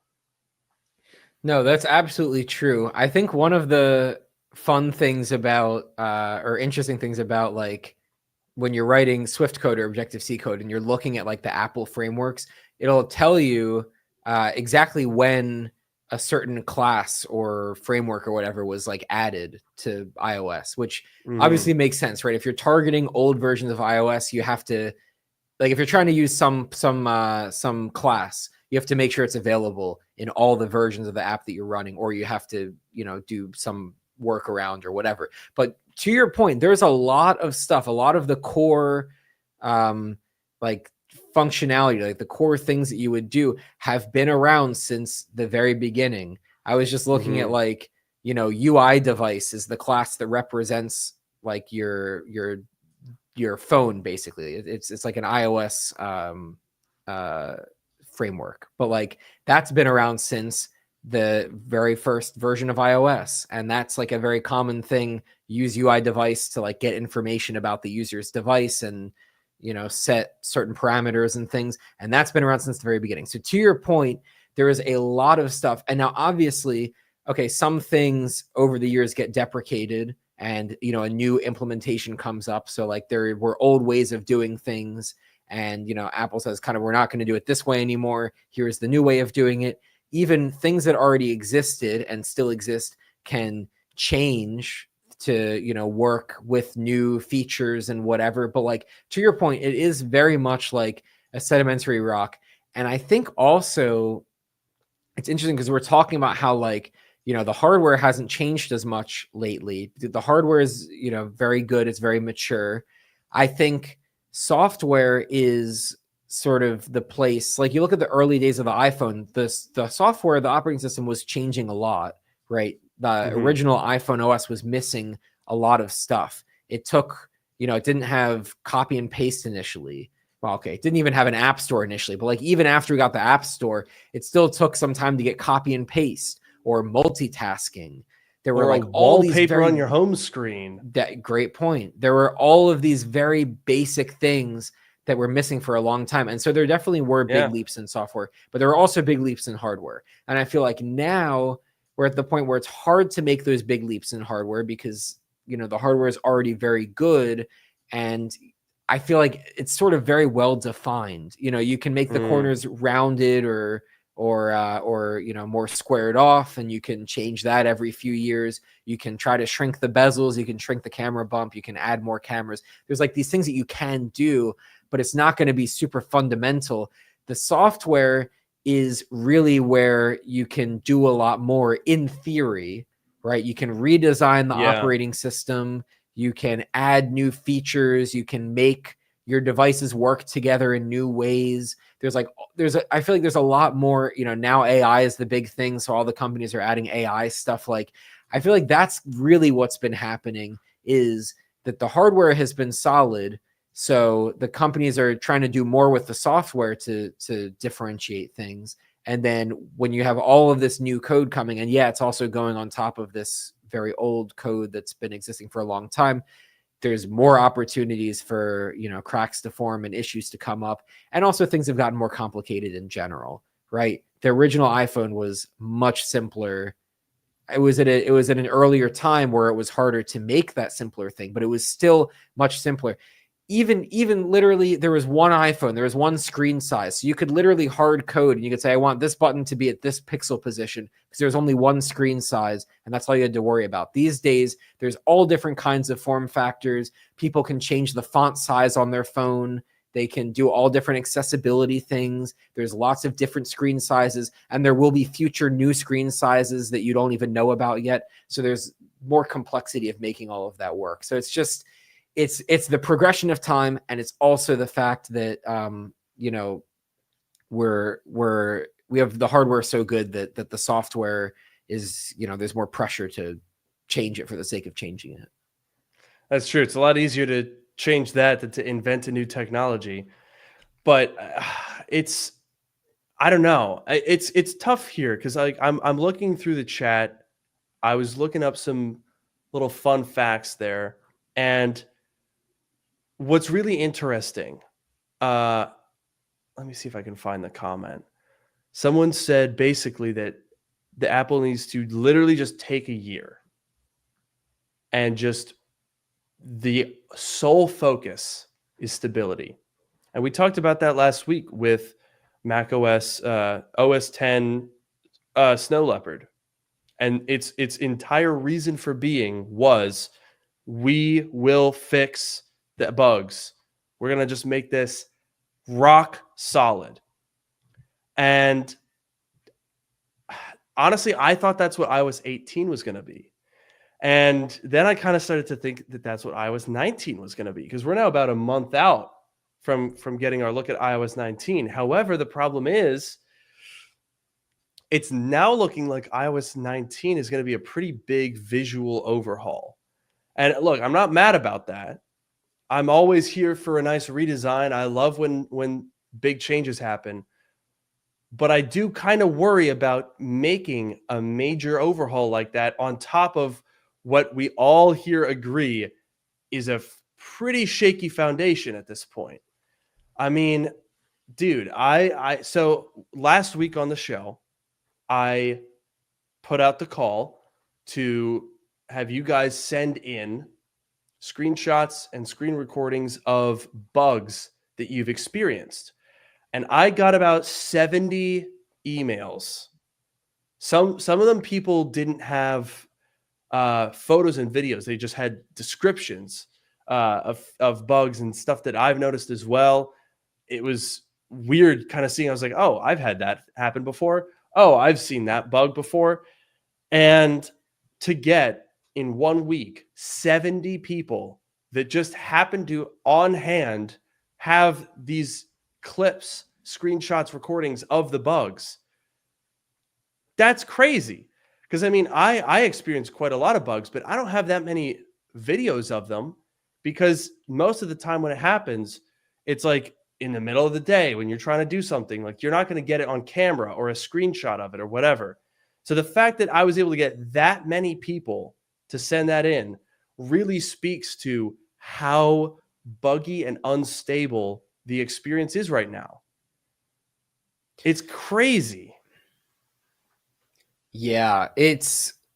No, that's absolutely true. I think one of the fun things about, or interesting things about, like when you're writing Swift code or Objective-C code and you're looking at like the Apple frameworks, it'll tell you exactly when a certain class or framework or whatever was like added to iOS, which obviously makes sense, right? If you're targeting old versions of iOS, you have to, like, if you're trying to use some class, you have to make sure it's available in all the versions of the app that you're running, or you have to, do some workaround or whatever. But to your point, there's a lot of stuff, a lot of the core, like functionality, like the core things that you would do, have been around since the very beginning. I was just looking at like, you know, UI device is the class that represents like your phone, basically. It's like an iOS framework, but like that's been around since the very first version of iOS, and that's like a very common thing. Use UI device to like get information about the user's device and, you know, set certain parameters and things, and that's been around since the very beginning. So to your point, there is a lot of stuff, and now obviously, okay, some things over the years get deprecated and, you know, a new implementation comes up. So like there were old ways of doing things, and, you know, Apple says kind of, we're not going to do it this way anymore. Here's the new way of doing it. Even things that already existed and still exist can change to, you know, work with new features and whatever. But like, to your point, it is very much like a sedimentary rock. And I think also it's interesting because we're talking about how, like, you know, the hardware hasn't changed as much lately. The hardware is, you know, very good. It's very mature. I think software is sort of the place. Like, you look at the early days of the iPhone, the software, the operating system was changing a lot, right? The original iPhone OS was missing a lot of stuff. It took, you know, it didn't have copy and paste initially. Well, okay, it didn't even have an app store initially, but like even after we got the app store, it still took some time to get copy and paste or multitasking. There were like all these wallpaper on your home screen. That great point. There were all of these very basic things that were missing for a long time. And so there definitely were big leaps in software, but there were also big leaps in hardware. And I feel like now we're at the point where it's hard to make those big leaps in hardware because, you know, the hardware is already very good. And I feel like it's sort of very well defined. You know, you can make the corners rounded or you know, more squared off, and you can change that every few years. You can try to shrink the bezels, you can shrink the camera bump, you can add more cameras. There's like these things that you can do, but it's not going to be super fundamental. The software is really where you can do a lot more in theory, right? You can redesign the operating system, you can add new features, you can make your devices work together in new ways. I feel like there's a lot more, you know, now AI is the big thing. So all the companies are adding AI stuff. Like, I feel like that's really what's been happening, is that the hardware has been solid. So the companies are trying to do more with the software to differentiate things. And then when you have all of this new code coming, and it's also going on top of this very old code that's been existing for a long time, there's more opportunities for, you know, cracks to form and issues to come up. And also things have gotten more complicated in general, right? The original iPhone was much simpler. It was at an earlier time where it was harder to make that simpler thing, but it was still much simpler. Even literally, there was one iPhone, there was one screen size. So you could literally hard code and you could say, I want this button to be at this pixel position, because there's only one screen size, and that's all you had to worry about. These days, there's all different kinds of form factors. People can change the font size on their phone. They can do all different accessibility things. There's lots of different screen sizes, and there will be future new screen sizes that you don't even know about yet. So there's more complexity of making all of that work. So it's just, it's the progression of time, and it's also the fact that you know, we have the hardware so good that the software is, you know, there's more pressure to change it for the sake of changing it. That's true. It's a lot easier to change that than to invent a new technology. But I don't know. It's tough here because I'm looking through the chat. I was looking up some little fun facts there, and what's really interesting, let me see if I can find the comment. Someone said basically that the Apple needs to literally just take a year and just the sole focus is stability. And we talked about that last week with Mac OS, OS 10, Snow Leopard. And its entire reason for being was, we will fix the bugs. We're going to just make this rock solid. And honestly, I thought that's what iOS 18 was going to be. And then I kind of started to think that that's what iOS 19 was going to be, because we're now about a month out from getting our look at iOS 19. However, the problem is it's now looking like iOS 19 is going to be a pretty big visual overhaul. And look, I'm not mad about that. I'm always here for a nice redesign. I love when big changes happen. But I do kind of worry about making a major overhaul like that on top of what we all here agree is a pretty shaky foundation at this point. I mean, dude, so last week on the show, I put out the call to have you guys send in screenshots and screen recordings of bugs that you've experienced. And I got about 70 emails. Some of them people didn't have photos and videos. They just had descriptions of bugs and stuff that I've noticed as well. It was weird kind of seeing. I was like, oh, I've had that happen before. Oh, I've seen that bug before. And to get in 1 week 70 people that just happened to on hand have these clips, screenshots, recordings of the bugs. That's crazy. Because I mean, I experienced quite a lot of bugs, but I don't have that many videos of them because most of the time when it happens, it's like in the middle of the day when you're trying to do something, like you're not going to get it on camera or a screenshot of it or whatever. So the fact that I was able to get that many people to send that in really speaks to how buggy and unstable the experience is right now. It's crazy. Yeah,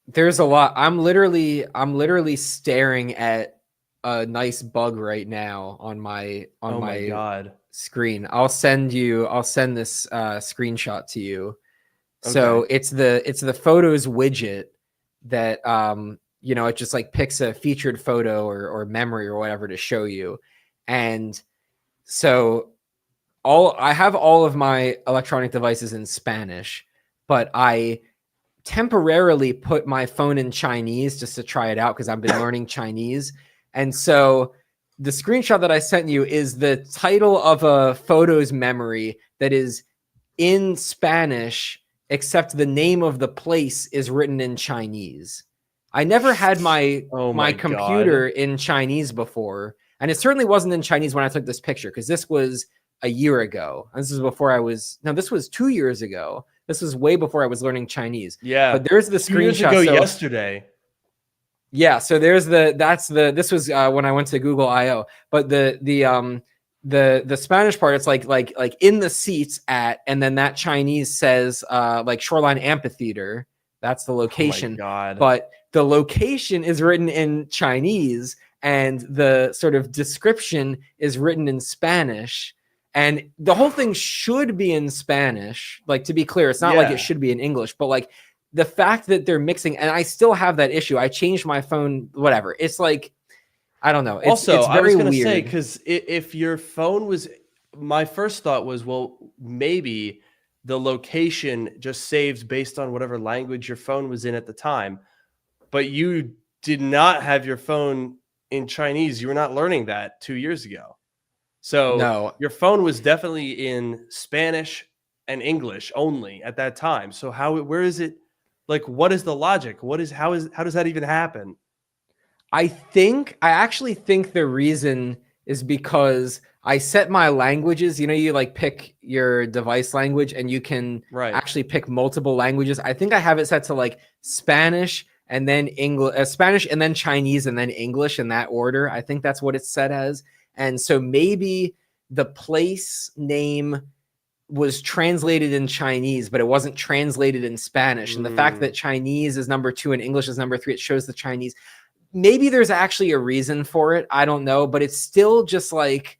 there's a lot. I'm literally staring at a nice bug right now on my God. screen. I'll send this screenshot to you. Okay. So it's the photos widget that it just like picks a featured photo or memory or whatever to show you. And so I have all of my electronic devices in Spanish, but I temporarily put my phone in Chinese just to try it out because I've been learning Chinese. And so the screenshot that I sent you is the title of a photos memory that is in Spanish, except the name of the place is written in Chinese. I never had my computer in Chinese before, and it certainly wasn't in Chinese when I took this picture because this was a year ago. This was 2 years ago. This was way before I was learning Chinese. Yeah. But there's the screenshot. Yesterday. Yeah. So this was when I went to Google I/O, but the Spanish part, it's like in the seats at, and then that Chinese says like Shoreline Amphitheater. That's the location. Oh my God. But the location is written in Chinese and the sort of description is written in Spanish. And the whole thing should be in Spanish. Like, to be clear, it's not like it should be in English, but like the fact that they're mixing, and I still have that issue. I changed my phone, whatever. It's like, I don't know. It's very I was going to weird. say, because if your phone was, my first thought was, well, maybe the location just saves based on whatever language your phone was in at the time. But you did not have your phone in Chinese. You were not learning that 2 years ago. So no, your phone was definitely in Spanish and English only at that time. So where is it? Like, what is the logic? How does that even happen? I actually think the reason is because I set my languages. You like pick your device language and you can actually pick multiple languages. I think I have it set to like Spanish and then English, Spanish and then Chinese and then English in that order. I think that's what it's set as. And so maybe the place name was translated in Chinese, but it wasn't translated in Spanish. And the fact that Chinese is number 2 and English is number 3, it shows the Chinese. Maybe there's actually a reason for it. I don't know, but it's still just like,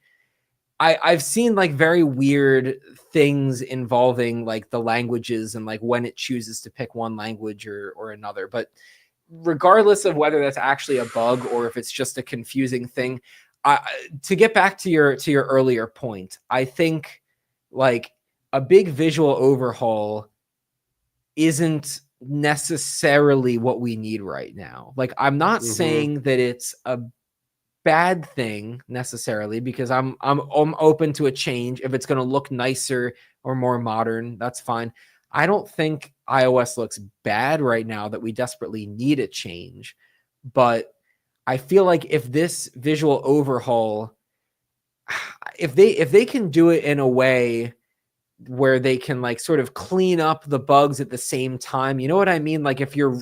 I've seen like very weird things involving like the languages and like when it chooses to pick one language or another. But regardless of whether that's actually a bug or if it's just a confusing thing, to get back to your earlier point, I think like a big visual overhaul isn't necessarily what we need right now. Like, I'm not saying that it's a bad thing necessarily, because I'm open to a change. If it's going to look nicer or more modern, that's fine. I don't think iOS looks bad right now that we desperately need a change, but I feel like if this visual overhaul, if they can do it in a way where they can like sort of clean up the bugs at the same time, you know what I mean? Like if you're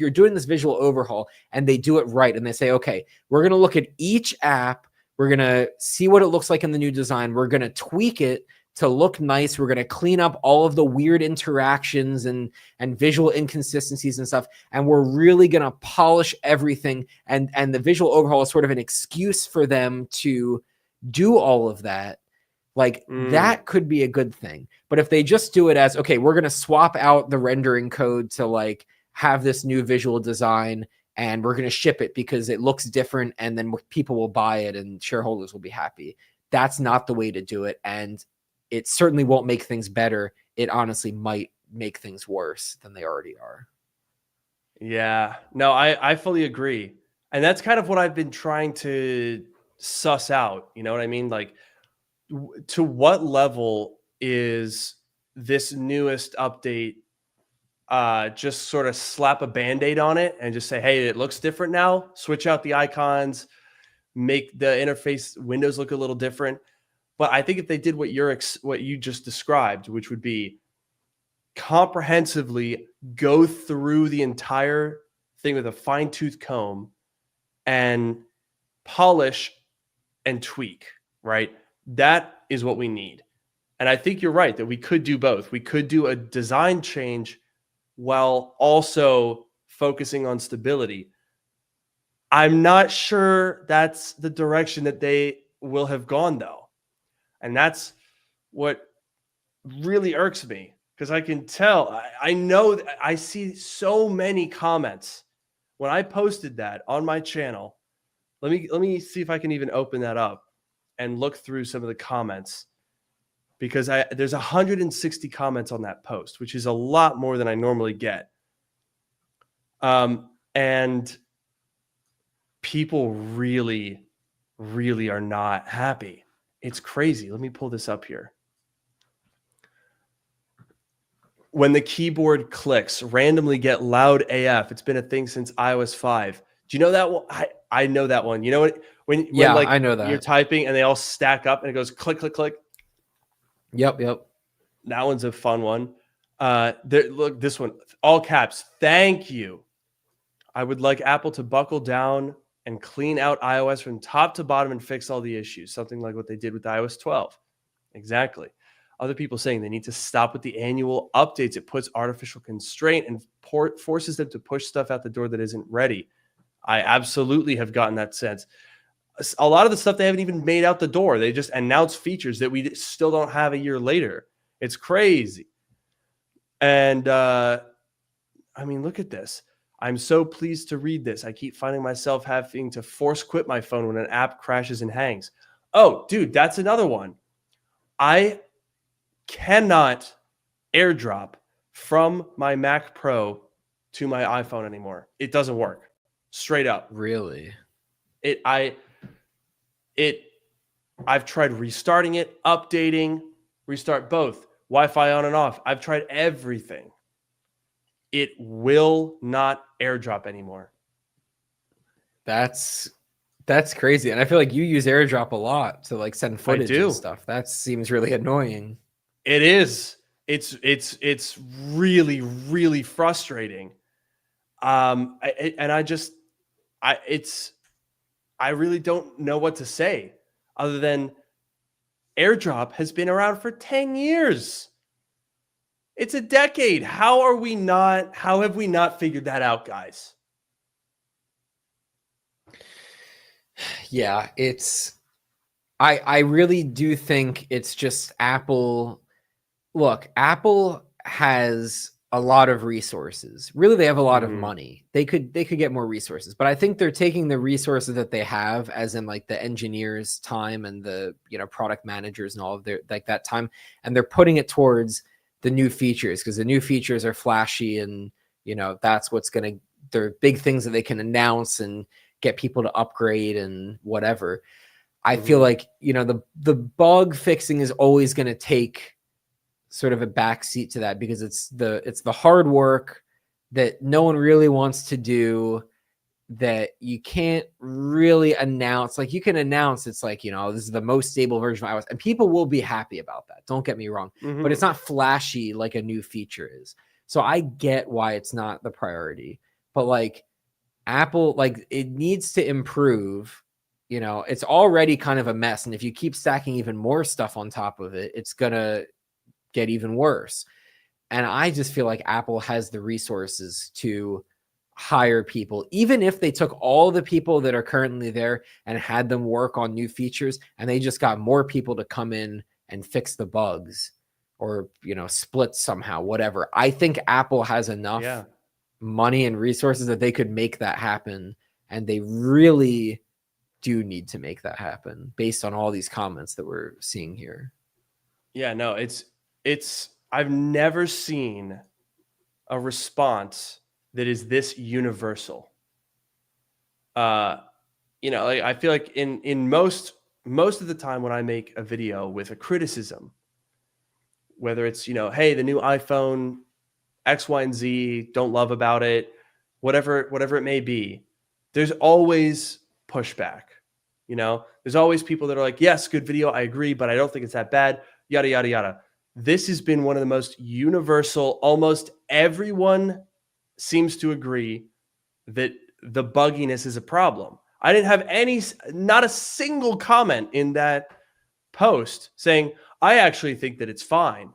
doing this visual overhaul and they do it right and they say, okay, we're going to look at each app, we're going to see what it looks like in the new design, we're going to tweak it to look nice, we're going to clean up all of the weird interactions and visual inconsistencies and stuff, and we're really going to polish everything, and the visual overhaul is sort of an excuse for them to do all of that. Like that could be a good thing. But if they just do it as, okay, we're going to swap out the rendering code to like have this new visual design and we're going to ship it because it looks different and then people will buy it and shareholders will be happy. That's not the way to do it. And it certainly won't make things better. It honestly might make things worse than they already are. Yeah, no, I fully agree. And that's kind of what I've been trying to suss out. You know what I mean? Like, to what level is this newest update just sort of slap a Band-Aid on it and just say, hey, it looks different now, switch out the icons, make the interface windows look a little different. But I think if they did what you just described, which would be comprehensively go through the entire thing with a fine-tooth comb and polish and tweak, right? That is what we need. And I think you're right that we could do both. We could do a design change while also focusing on stability. I'm not sure that's the direction that they will have gone, though. And that's what really irks me, because I can tell, I know, I see so many comments when I posted that on my channel. Let me see if I can even open that up and look through some of the comments, because there's 160 comments on that post, which is a lot more than I normally get. And people really, really are not happy. It's crazy. Let me pull this up here. When the keyboard clicks, randomly get loud AF. It's been a thing since iOS 5. Do you know that one? I know that one. You know what? When like I know that. You're typing and they all stack up and it goes click, click, click. Yep. That one's a fun one. Look, this one, all caps. Thank you. I would like Apple to buckle down and clean out iOS from top to bottom and fix all the issues. Something like what they did with iOS 12. Exactly. Other people saying they need to stop with the annual updates. It puts artificial constraint and forces them to push stuff out the door that isn't ready. I absolutely have gotten that sense. A lot of the stuff they haven't even made out the door. They just announce features that we still don't have a year later. It's crazy. And I mean, look at this. I'm so pleased to read this. I keep finding myself having to force quit my phone when an app crashes and hangs. Oh, dude, that's another one. I cannot AirDrop from my Mac Pro to my iPhone anymore. It doesn't work. Straight up. Really? I've tried restarting it, updating, restart both, Wi-Fi on and off. I've tried everything. It will not AirDrop anymore. That's crazy. And I feel like you use AirDrop a lot to like send footage and stuff. That seems really annoying. It is. It's really, really frustrating. I really don't know what to say other than AirDrop has been around for 10 years. It's a decade. How have we not figured that out, guys? Yeah, I really do think it's just Apple. Look, Apple has a lot of resources. Really, they have a lot of money. They could get more resources, but I think they're taking the resources that they have, as in like the engineers' time and the product managers and all of their like that time, and they're putting it towards the new features, because the new features are flashy and that's what's they're big things that they can announce and get people to upgrade and whatever. I feel like, you know, the bug fixing is always going to take sort of a backseat to that, because it's the hard work that no one really wants to do, that you can't really announce. Like, you can announce it's like, you know, this is the most stable version of iOS, and people will be happy about that. Don't get me wrong, but it's not flashy like a new feature is. So I get why it's not the priority, but like Apple, like, it needs to improve. You know, it's already kind of a mess, and if you keep stacking even more stuff on top of it, it's gonna get even worse. And I just feel like Apple has the resources to hire people, even if they took all the people that are currently there and had them work on new features, and they just got more people to come in and fix the bugs, or, you know, split somehow, whatever. I think Apple has enough money and resources that they could make that happen. And they really do need to make that happen based on all these comments that we're seeing here. Yeah, no, I've never seen a response that is this universal. You know, like, I feel like in most of the time when I make a video with a criticism, whether it's, you know, hey, the new iPhone X, Y, and Z, don't love about it, whatever it may be, there's always pushback. You know, there's always people that are like, yes, good video, I agree, but I don't think it's that bad, yada, yada, yada. This has been one of the most universal, almost everyone seems to agree that the bugginess is a problem. I didn't have not a single comment in that post saying, I actually think that it's fine.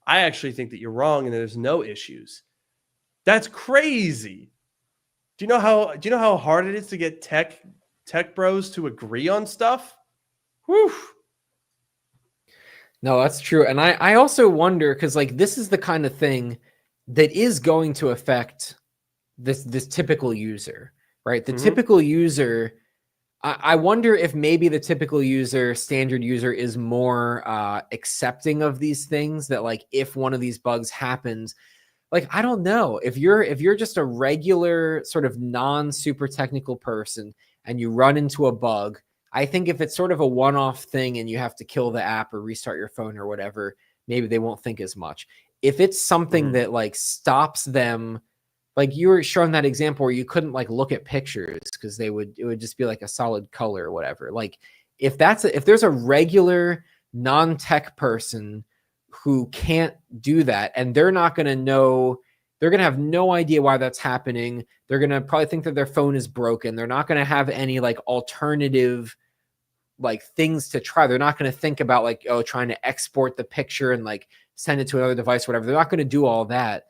I actually think that you're wrong and there's no issues. That's crazy. Do you know how hard it is to get tech bros to agree on stuff? Whew. No, that's true. And I also wonder, because like, this is the kind of thing that is going to affect this typical user, right? The typical user, I wonder if maybe the typical user, standard user, is more accepting of these things, that like, if one of these bugs happens, like, I don't know, if you're just a regular sort of non-super technical person and you run into a bug, I think if it's sort of a one-off thing and you have to kill the app or restart your phone or whatever, maybe they won't think as much. If it's something that like stops them, like you were showing that example where you couldn't like look at pictures because it would just be like a solid color or whatever. Like, if there's a regular non-tech person who can't do that, and they're not going to know, they're going to have no idea why that's happening. They're going to probably think that their phone is broken. They're not going to have any like alternative like things to try. They're not going to think about like, oh, trying to export the picture and like send it to another device, whatever. They're not going to do all that.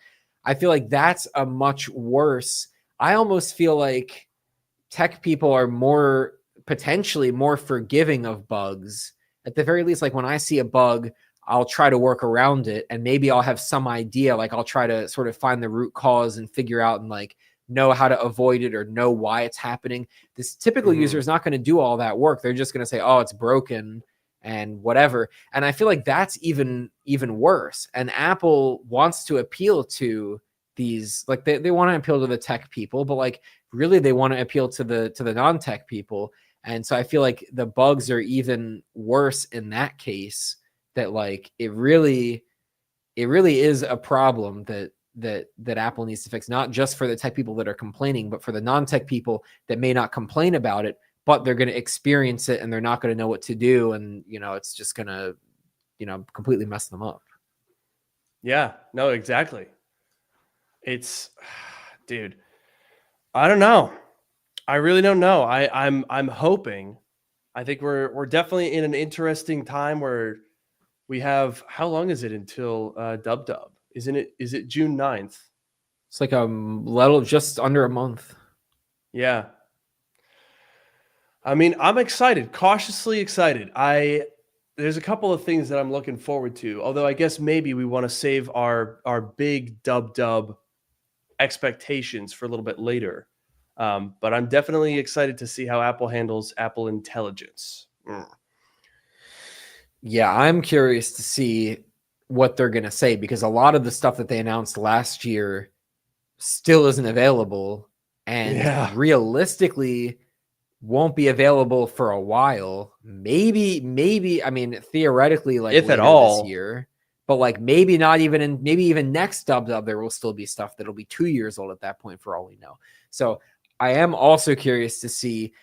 I feel like that's a much worse. I almost feel like tech people are potentially more forgiving of bugs. At the very least, like when I see a bug, I'll try to work around it, and maybe I'll have some idea. Like, I'll try to sort of find the root cause and figure out and like know how to avoid it or know why it's happening. This typical user is not going to do all that work. They're just going to say, oh, it's broken and whatever. And I feel like that's even worse. And Apple wants to appeal to these, like they want to appeal to the tech people, but like really they want to appeal to the non-tech people. And so I feel like the bugs are even worse in that case, that like it really is a problem that Apple needs to fix, not just for the tech people that are complaining, but for the non-tech people that may not complain about it, but they're going to experience it and they're not going to know what to do. And, you know, it's just going to, you know, completely mess them up. Yeah, no, exactly. It's, dude, I don't know. I really don't know. I'm hoping, I think we're definitely in an interesting time where we have, how long is it until Dub? Is it June 9th? It's like a little, just under a month. Yeah. I mean, I'm excited, cautiously excited. There's a couple of things that I'm looking forward to, although I guess maybe we want to save our big Dub expectations for a little bit later. But I'm definitely excited to see how Apple handles Apple Intelligence. Yeah, I'm curious to see what they're going to say, because a lot of the stuff that they announced last year still isn't available. And realistically, won't be available for a while. Maybe I mean theoretically, like if at later all, this year, but like maybe not even maybe even next dub there will still be stuff that'll be 2 years old at that point for all we know. So I am also curious to see,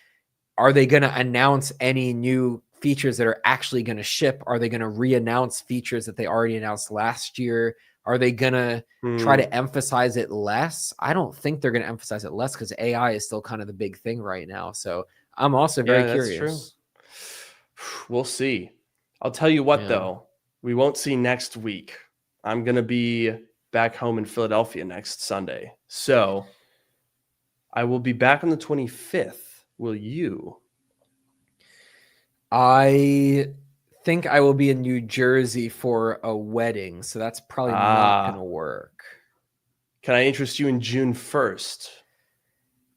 are they going to announce any new features that are actually going to ship? Are they going to re-announce features that they already announced last year? Are they going to try to emphasize it less? I don't think they're going to emphasize it less because AI is still kind of the big thing right now. So I'm also very curious. We'll see. I'll tell you what, though, we won't see next week. I'm going to be back home in Philadelphia next Sunday. So I will be back on the 25th. Will you? I think I will be in New Jersey for a wedding, so that's probably not going to work. Can I interest you in June 1st?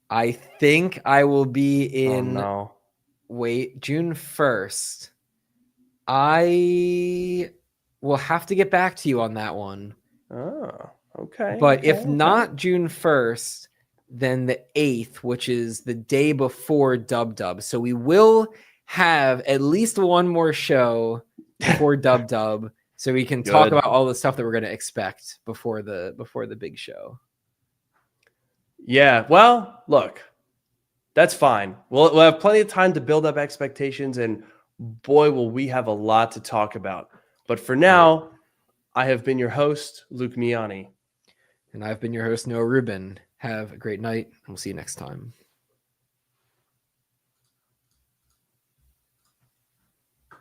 I think I will be in... Oh, no. Wait, June 1st. I will have to get back to you on that one. Oh, okay. But if not June 1st, then the 8th, which is the day before Dub. So we will have at least one more show before Dub, so we can talk about all the stuff that we're going to expect before the big show. Yeah, well, look, that's fine. We'll have plenty of time to build up expectations, and boy, will we have a lot to talk about. But for now, I have been your host, Luke Miani. And I've been your host, Noah Rubin. Have a great night, and we'll see you next time.